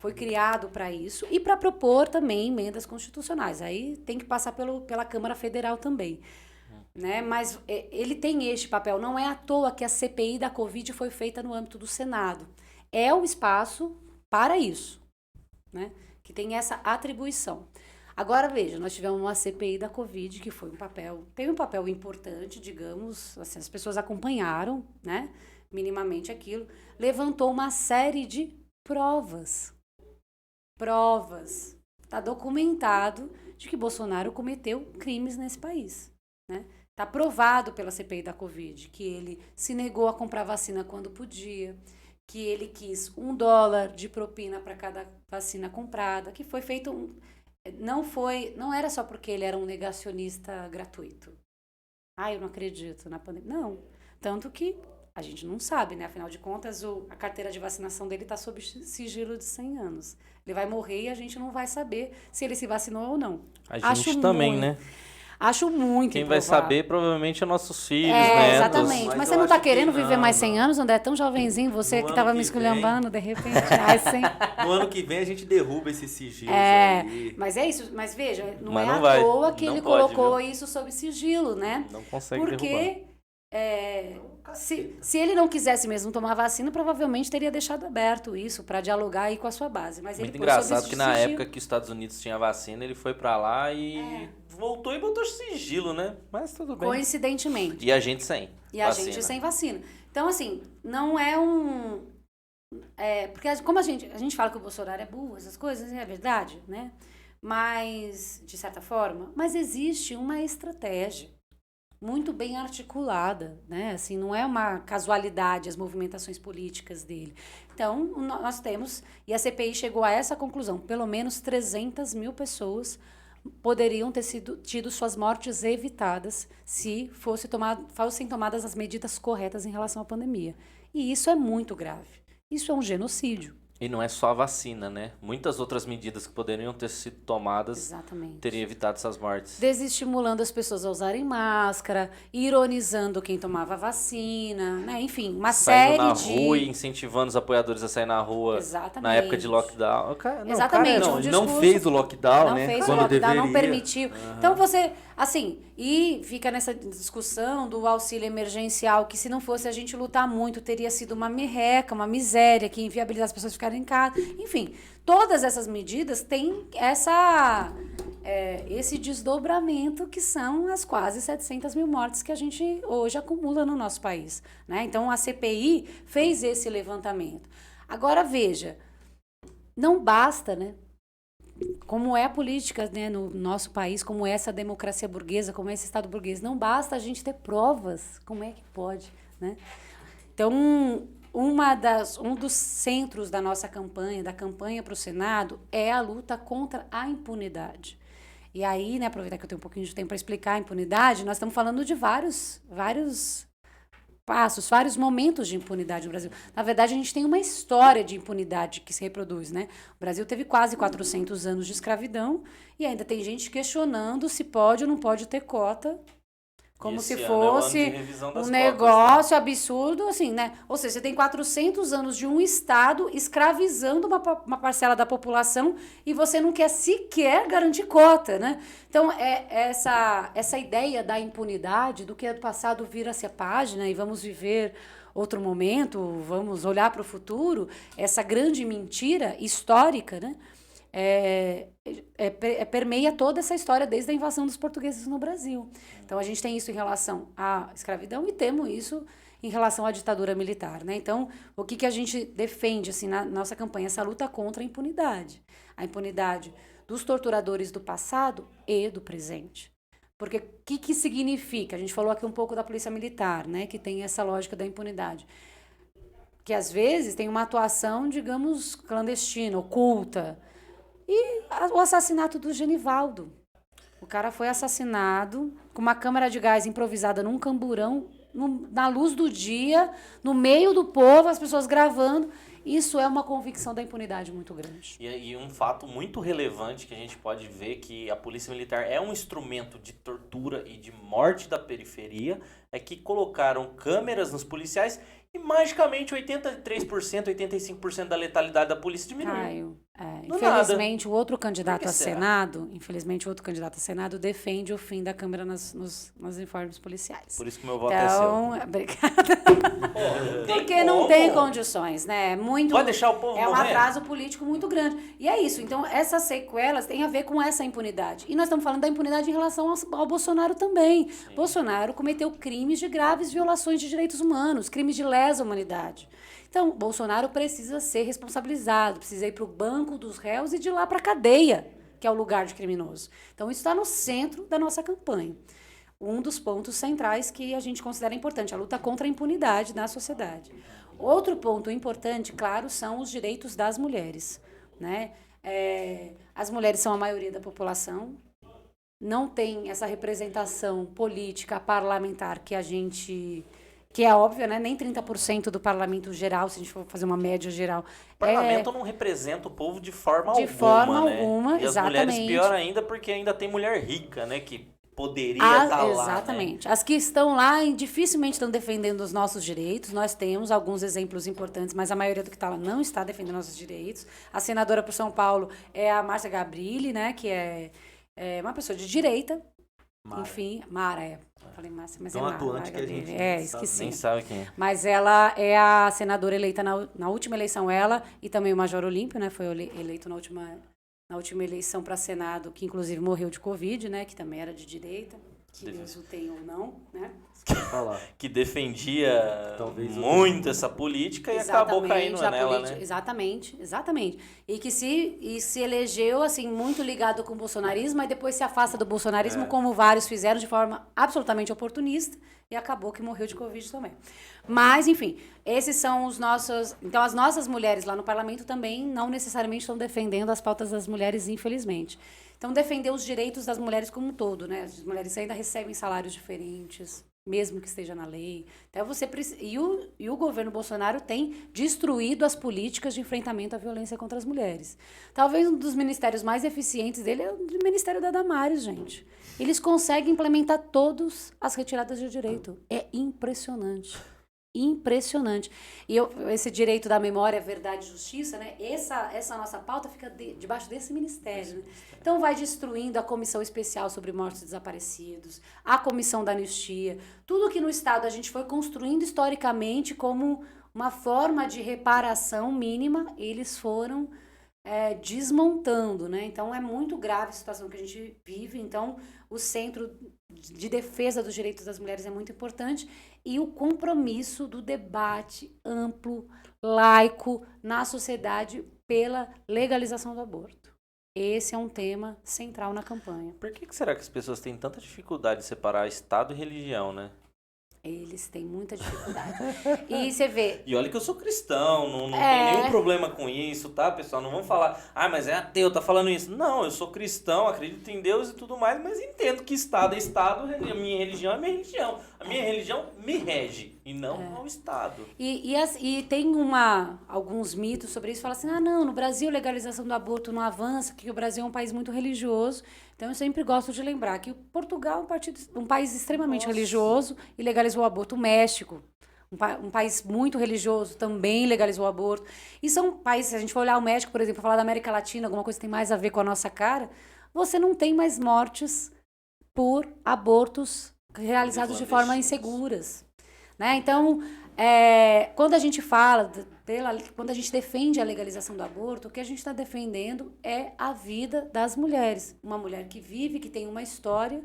Foi criado para isso e para propor também emendas constitucionais. Aí tem que passar pela Câmara Federal também. Né? Mas ele tem este papel. Não é à toa que a CPI da Covid foi feita no âmbito do Senado. É o espaço para isso, né? Que tem essa atribuição. Agora, veja, nós tivemos uma CPI da Covid que teve um papel importante, digamos, assim, as pessoas acompanharam, né? Minimamente aquilo, levantou uma série de provas. Está documentado de que Bolsonaro cometeu crimes nesse país, né? Está provado pela CPI da Covid que ele se negou a comprar vacina quando podia, que ele quis $1 de propina para cada vacina comprada, que foi feito não era só porque ele era um negacionista gratuito. Eu não acredito na pandemia. Não, tanto que a gente não sabe, né? Afinal de contas, a carteira de vacinação dele está sob sigilo de 100 anos. Ele vai morrer e a gente não vai saber se ele se vacinou ou não. A gente também, né? Acho muito Quem improvável. vai saber provavelmente é nossos filhos, netos. Exatamente. Mas você não está querendo viver mais 100 anos, André? Tão jovenzinho, você que estava me esculhambando, de repente. No ano que vem a gente derruba esses sigilos aí. Mas é isso. Mas veja, não Mas é não à vai. toa que Não ele pode, colocou viu? isso sob sigilo, né? Não consegue derrubar. Porque se ele não quisesse mesmo tomar vacina, provavelmente teria deixado aberto isso para dialogar aí com a sua base. Mas Muito ele pôs sob engraçado que na sigilo. época que os Estados Unidos tinha vacina, ele foi pra lá e voltou e botou sigilo, né? Mas tudo bem. Coincidentemente. E a gente sem E a vacina. gente sem vacina. Então, assim, não é um... porque como a gente fala que o Bolsonaro é burro, essas coisas, é verdade, né? Mas, de certa forma, mas existe uma estratégia muito bem articulada, né? Assim, não é uma casualidade as movimentações políticas dele. Então, nós temos, e a CPI chegou a essa conclusão, pelo menos 300 mil pessoas poderiam ter tido suas mortes evitadas se fossem tomadas as medidas corretas em relação à pandemia. E isso é muito grave. Isso é um genocídio. E não é só a vacina, né? Muitas outras medidas que poderiam ter sido tomadas Exatamente. teriam evitado essas mortes. Desestimulando as pessoas a usarem máscara, ironizando quem tomava vacina, né? Enfim, uma série Saindo na de... rua e incentivando os apoiadores a sair na rua. Exatamente. Na época de lockdown. Exatamente. Não, um ele não discurso- fez o lockdown, não né? fez o Quando lockdown, deveria. não permitiu. Então você, assim, e fica nessa discussão do auxílio emergencial, que se não fosse a gente lutar muito, teria sido uma merreca, uma miséria, que inviabiliza as pessoas ficarem em casa. Enfim, todas essas medidas têm esse desdobramento que são as quase 700 mil mortes que a gente hoje acumula no nosso país, né? Então a CPI fez esse levantamento. Agora veja, não basta, né? Como é a política, né, no nosso país, como é essa democracia burguesa, como é esse Estado burguês, não basta a gente ter provas, como é que pode, né? Então, um dos centros da nossa campanha, da campanha para o Senado, é a luta contra a impunidade. E aí, né, aproveitar que eu tenho um pouquinho de tempo para explicar a impunidade, nós estamos falando de vários passos, vários momentos de impunidade no Brasil. Na verdade, a gente tem uma história de impunidade que se reproduz, né? O Brasil teve quase 400 anos de escravidão e ainda tem gente questionando se pode ou não pode ter cota, como Esse se ano é o ano de fosse revisão das um cotas, negócio absurdo, assim, né? Ou seja, você tem 400 anos de um Estado escravizando uma parcela da população e você não quer sequer garantir cota, né? Então, essa ideia da impunidade, do que é do passado vira-se a página e vamos viver outro momento, vamos olhar para o futuro, essa grande mentira histórica, né? Permeia toda essa história desde a invasão dos portugueses no Brasil. Então, a gente tem isso em relação à escravidão e temos isso em relação à ditadura militar, né? Então, o que a gente defende assim, na nossa campanha? Essa luta contra a impunidade. A impunidade dos torturadores do passado e do presente. Porque o que significa? A gente falou aqui um pouco da polícia militar, né? Que tem essa lógica da impunidade. Que, às vezes, tem uma atuação, digamos, clandestina, oculta. E o assassinato do Genivaldo. O cara foi assassinado com uma câmara de gás improvisada num camburão, na luz do dia, no meio do povo, as pessoas gravando. Isso é uma convicção da impunidade muito grande. E um fato muito relevante que a gente pode ver que a polícia militar é um instrumento de tortura e de morte da periferia, é que colocaram câmeras nos policiais e magicamente 83%, 85% da letalidade da polícia diminuiu. Caio, Infelizmente, o outro candidato que a será? Senado, defende o fim da Câmara nos uniformes policiais. Por isso que meu voto é seu. Então, obrigada. Porque não tem condições, né? É muito, Vai deixar o povo é um morrer? atraso político muito grande. E é isso. Então, essas sequelas têm a ver com essa impunidade. E nós estamos falando da impunidade em relação ao Bolsonaro também. Sim. Bolsonaro cometeu crimes de graves violações de direitos humanos, crimes de lesa humanidade. Então, Bolsonaro precisa ser responsabilizado, precisa ir para o banco dos réus e de lá para a cadeia, que é o lugar de criminoso. Então, isso está no centro da nossa campanha. Um dos pontos centrais que a gente considera importante, a luta contra a impunidade na sociedade. Outro ponto importante, claro, são os direitos das mulheres, né? As mulheres são a maioria da população, não tem essa representação política, parlamentar que é óbvio, né? Nem 30% do parlamento geral, se a gente for fazer uma média geral. O parlamento não representa o povo de forma alguma. De forma né? alguma, e exatamente. As mulheres pior ainda, porque ainda tem mulher rica, né? Que poderia estar lá. Exatamente. Né? As que estão lá dificilmente estão defendendo os nossos direitos. Nós temos alguns exemplos importantes, mas a maioria do que está lá não está defendendo nossos direitos. A senadora por São Paulo é a Márcia Gabrilli, né? Que é uma pessoa de direita. Mara. Enfim, Mara, falei Márcia, mas tão é Mara. atuante que a gente esqueci. Nem sabe quem é. Mas ela é a senadora eleita na última eleição, ela e também o Major Olímpio, né? Foi eleito na última eleição para Senado, que inclusive morreu de Covid, né? Que também era de direita, que Deus o tenha ou não, né? Que defendia muito essa política e acabou caindo nela, né? Exatamente. E que se elegeu, assim, muito ligado com o bolsonarismo, e depois se afasta do bolsonarismo, como vários fizeram, de forma absolutamente oportunista, e acabou que morreu de Covid também. Mas, enfim, esses são os nossos... Então, as nossas mulheres lá no parlamento também não necessariamente estão defendendo as pautas das mulheres, infelizmente. Então, defender os direitos das mulheres como um todo, né? As mulheres ainda recebem salários diferentes, mesmo que esteja na lei. Então, e o governo Bolsonaro tem destruído as políticas de enfrentamento à violência contra as mulheres. Talvez um dos ministérios mais eficientes dele é o Ministério da Damares, gente. Eles conseguem implementar todas as retiradas de direito. É impressionante. Impressionante. E esse direito da memória, verdade e justiça, né? Essa nossa pauta fica debaixo desse ministério. Né? Então, vai destruindo a Comissão Especial sobre Mortos e Desaparecidos, a Comissão da Anistia, tudo que no Estado a gente foi construindo historicamente como uma forma de reparação mínima, eles foram desmontando, né? Então, é muito grave a situação que a gente vive. Então, o Centro de Defesa dos Direitos das Mulheres é muito importante e o compromisso do debate amplo, laico, na sociedade pela legalização do aborto. Esse é um tema central na campanha. Por que será que as pessoas têm tanta dificuldade de separar Estado e religião, né? Eles têm muita dificuldade. E você vê... E olha que eu sou cristão, não tem nenhum problema com isso, tá, pessoal? Não vamos falar, mas é ateu, tá falando isso. Não, eu sou cristão, acredito em Deus e tudo mais, mas entendo que Estado é Estado, a minha religião é minha religião. A minha religião me rege, e não ao Estado. E tem alguns mitos sobre isso, falam assim, não, no Brasil a legalização do aborto não avança, porque o Brasil é um país muito religioso. Então, eu sempre gosto de lembrar que Portugal é um país extremamente religioso e legalizou o aborto. O México, um país muito religioso, também legalizou o aborto. E são países, se a gente for olhar o México, por exemplo, falar da América Latina, alguma coisa que tem mais a ver com a nossa cara, você não tem mais mortes por abortos realizados de forma inseguras. Né? Então, quando a gente quando a gente defende a legalização do aborto, o que a gente está defendendo é a vida das mulheres. Uma mulher que vive, que tem uma história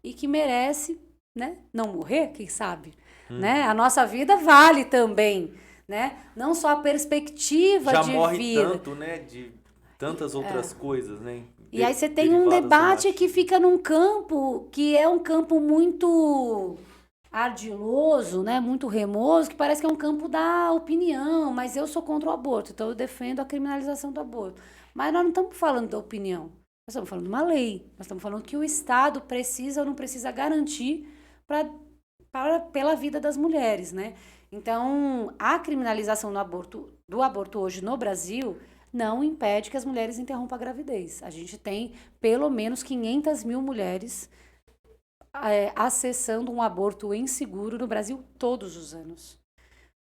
e que merece, né, não morrer, quem sabe. Né? A nossa vida vale também. Né? Não só a perspectiva de vida. Já morre tanto, né, de tantas outras coisas, né? E aí você tem um debate que fica num campo que é um campo muito ardiloso, né, muito remoso, que parece que é um campo da opinião, mas eu sou contra o aborto, então eu defendo a criminalização do aborto. Mas nós não estamos falando da opinião, nós estamos falando de uma lei, nós estamos falando que o Estado precisa ou não precisa garantir pela vida das mulheres, né? Então, a criminalização do aborto hoje no Brasil não impede que as mulheres interrompam a gravidez. A gente tem pelo menos 500 mil mulheres acessando um aborto inseguro no Brasil todos os anos.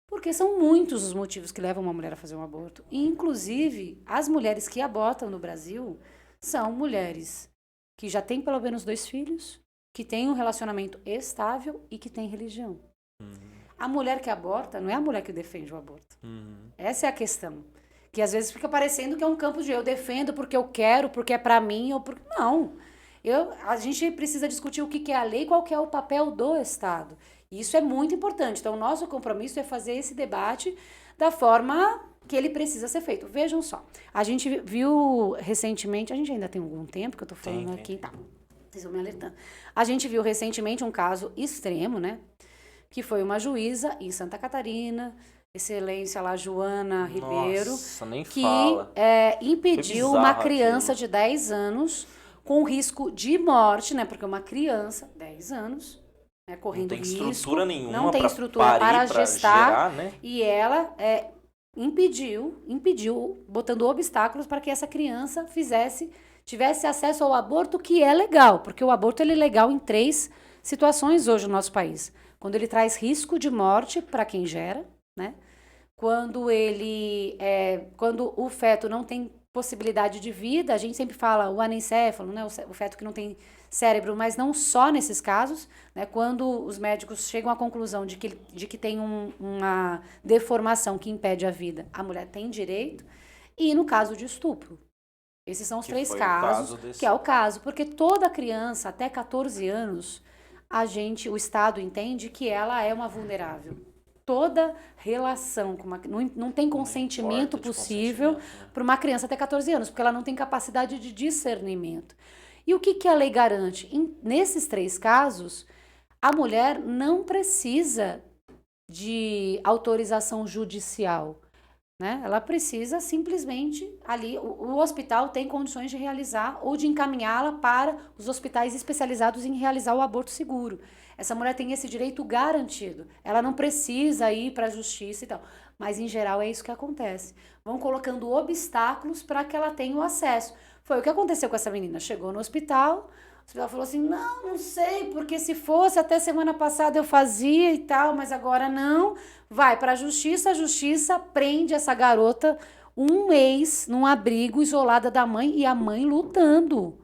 Porque são muitos os motivos que levam uma mulher a fazer um aborto. E, inclusive, as mulheres que abortam no Brasil são mulheres que já têm pelo menos 2 filhos, que têm um relacionamento estável e que têm religião. A mulher que aborta não é a mulher que defende o aborto. Essa é a questão. Que às vezes fica parecendo que é um campo de eu defendo porque eu quero, porque é pra mim, ou porque... Não. A gente precisa discutir o que é a lei e qual que é o papel do Estado. E isso é muito importante. Então, o nosso compromisso é fazer esse debate da forma que ele precisa ser feito. Vejam só. A gente viu recentemente... A gente ainda tem algum tempo que eu tô falando aqui. Tá. Vocês vão me alertando. A gente viu recentemente um caso extremo, né? Que foi uma juíza em Santa Catarina, Excelência lá, Joana Ribeiro, Nossa, nem que fala. impediu Foi uma bizarro criança aquilo. de 10 anos com risco de morte, né? Porque uma criança, 10 anos, né, correndo Não tem risco, estrutura nenhuma não tem pra estrutura parir, para pra gestar, gerar, né? e ela impediu, botando obstáculos para que essa criança tivesse acesso ao aborto, que é legal, porque o aborto ele é legal em 3 situações hoje no nosso país. Quando ele traz risco de morte para quem gera, né? Quando o feto não tem possibilidade de vida, a gente sempre fala o anencéfalo, né? O feto que não tem cérebro, mas não só nesses casos, né? Quando os médicos chegam à conclusão de que tem uma deformação que impede a vida, a mulher tem direito, e no caso de estupro. Esses são os 3 casos, que é o caso, porque toda criança até 14 anos, o Estado entende que ela é uma vulnerável. Toda relação com não tem consentimento possível para uma criança até 14 anos, porque ela não tem capacidade de discernimento. E o que a lei garante? Nesses 3 casos, a mulher não precisa de autorização judicial, né? Ela precisa simplesmente ali, o hospital tem condições de realizar ou de encaminhá-la para os hospitais especializados em realizar o aborto seguro. Essa mulher tem esse direito garantido. Ela não precisa ir para a justiça e tal. Mas, em geral, é isso que acontece. Vão colocando obstáculos para que ela tenha o acesso. Foi o que aconteceu com essa menina. Chegou no hospital, o hospital falou assim, não sei, porque se fosse até semana passada eu fazia e tal, mas agora não. Vai para a justiça prende essa garota 1 mês num abrigo isolada da mãe e a mãe lutando.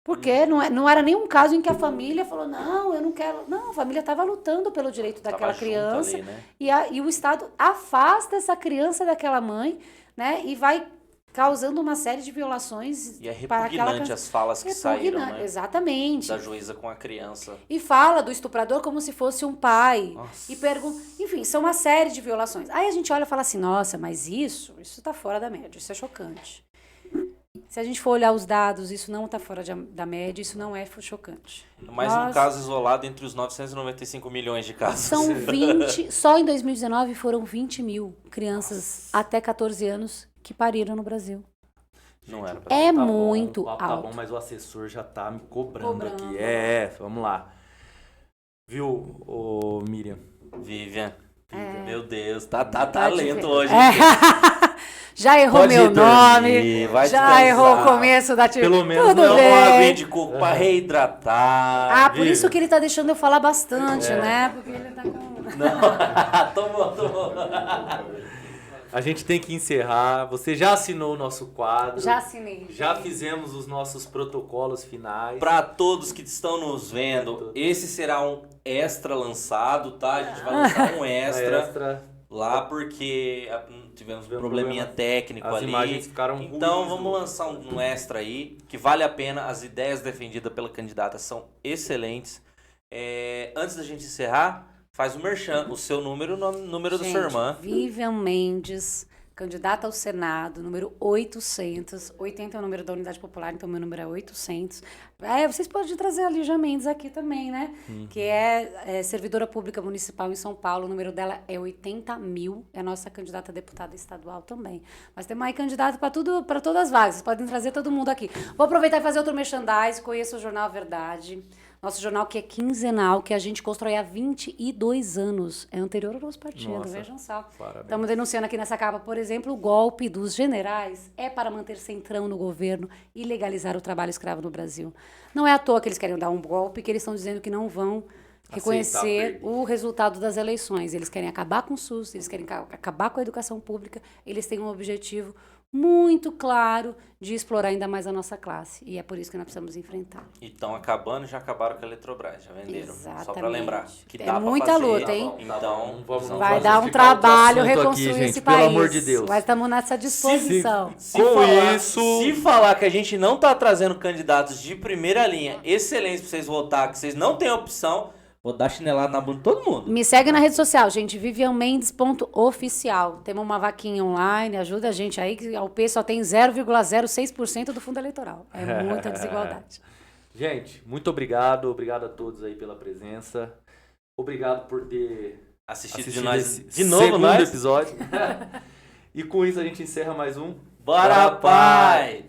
Porque não era nenhum caso em que a família falou, não, eu não quero. Não, a família estava lutando pelo direito daquela criança. Ali, né? E o Estado afasta essa criança daquela mãe, né? E vai causando uma série de violações. E é repugnante as falas que saíram, né? Exatamente. Da juíza com a criança. E fala do estuprador como se fosse um pai. Nossa. E pergunta. Enfim, são uma série de violações. Aí a gente olha e fala assim, nossa, mas isso tá fora da média, isso é chocante. Se a gente for olhar os dados, isso não está fora da média, isso não é chocante. Mas um caso isolado entre os 995 milhões de casos. São 20, só em 2019 foram 20 mil crianças até 14 anos que pariram no Brasil. Não era pra É muito bom, alto. Tá bom, mas o assessor já tá me cobrando aqui. Vamos lá. Viu, Miriam? Vivian. Meu Deus, tá lento hoje. Já errou Pode meu dormir, nome, já errou o começo da atividade. Pelo menos tudo não bem. Uma aguinha de coco pra reidratar. Por isso que ele tá deixando eu falar bastante, né? Porque ele tá com... Não, tomou. A gente tem que encerrar. Você já assinou o nosso quadro. Já assinei. Já fizemos os nossos protocolos finais. Para todos que estão nos vendo, esse será um extra lançado, tá? A gente vai lançar um extra lá porque tivemos um probleminha técnico ali. As imagens ficaram então ruins, vamos lançar um extra aí, que vale a pena. As ideias defendidas pela candidata são excelentes. Antes da gente encerrar, faz o merchan, o seu número, o número da sua irmã. Vivian Mendes, candidata ao Senado, número 800. 80 é o número da Unidade Popular, então meu número é 800. Vocês podem trazer a Lígia Mendes aqui também, né? Que é servidora pública municipal em São Paulo. O número dela é 80.000. É a nossa candidata a deputada estadual também. Mas temos aí candidato para todas as vagas. Vocês podem trazer todo mundo aqui. Vou aproveitar e fazer outro merchandise. Conheça o Jornal Verdade. Nosso jornal que é quinzenal, que a gente constrói há 22 anos. É anterior ao nosso partido, vejam só. Estamos denunciando aqui nessa capa, por exemplo, o golpe dos generais é para manter centrão no governo e legalizar o trabalho escravo no Brasil. Não é à toa que eles querem dar um golpe, que eles estão dizendo que não vão reconhecer o resultado das eleições. Eles querem acabar com o SUS, eles querem acabar com a educação pública, eles têm um objetivo muito claro de explorar ainda mais a nossa classe. E é por isso que nós precisamos enfrentar. E estão acabando, já acabaram com a Eletrobras, já venderam. Exatamente. Só pra lembrar. Que É dá pra muita fazer. luta, hein? Então, Vai dar um trabalho reconstruir gente, esse pelo país. amor de Deus. Mas estamos nessa disposição. Se falar que a gente não tá trazendo candidatos de primeira linha excelentes pra vocês votar, que vocês não têm opção, vou dar chinelada na bunda de todo mundo. Me segue na rede social, gente, vivianmendes.oficial. Temos uma vaquinha online, ajuda a gente aí, que a UP só tem 0,06% do fundo eleitoral. É muita desigualdade. Gente, muito obrigado a todos aí pela presença. Obrigado por ter Assistido assistido de novo, segundo nós. episódio. E com isso a gente encerra mais um Bora, pai!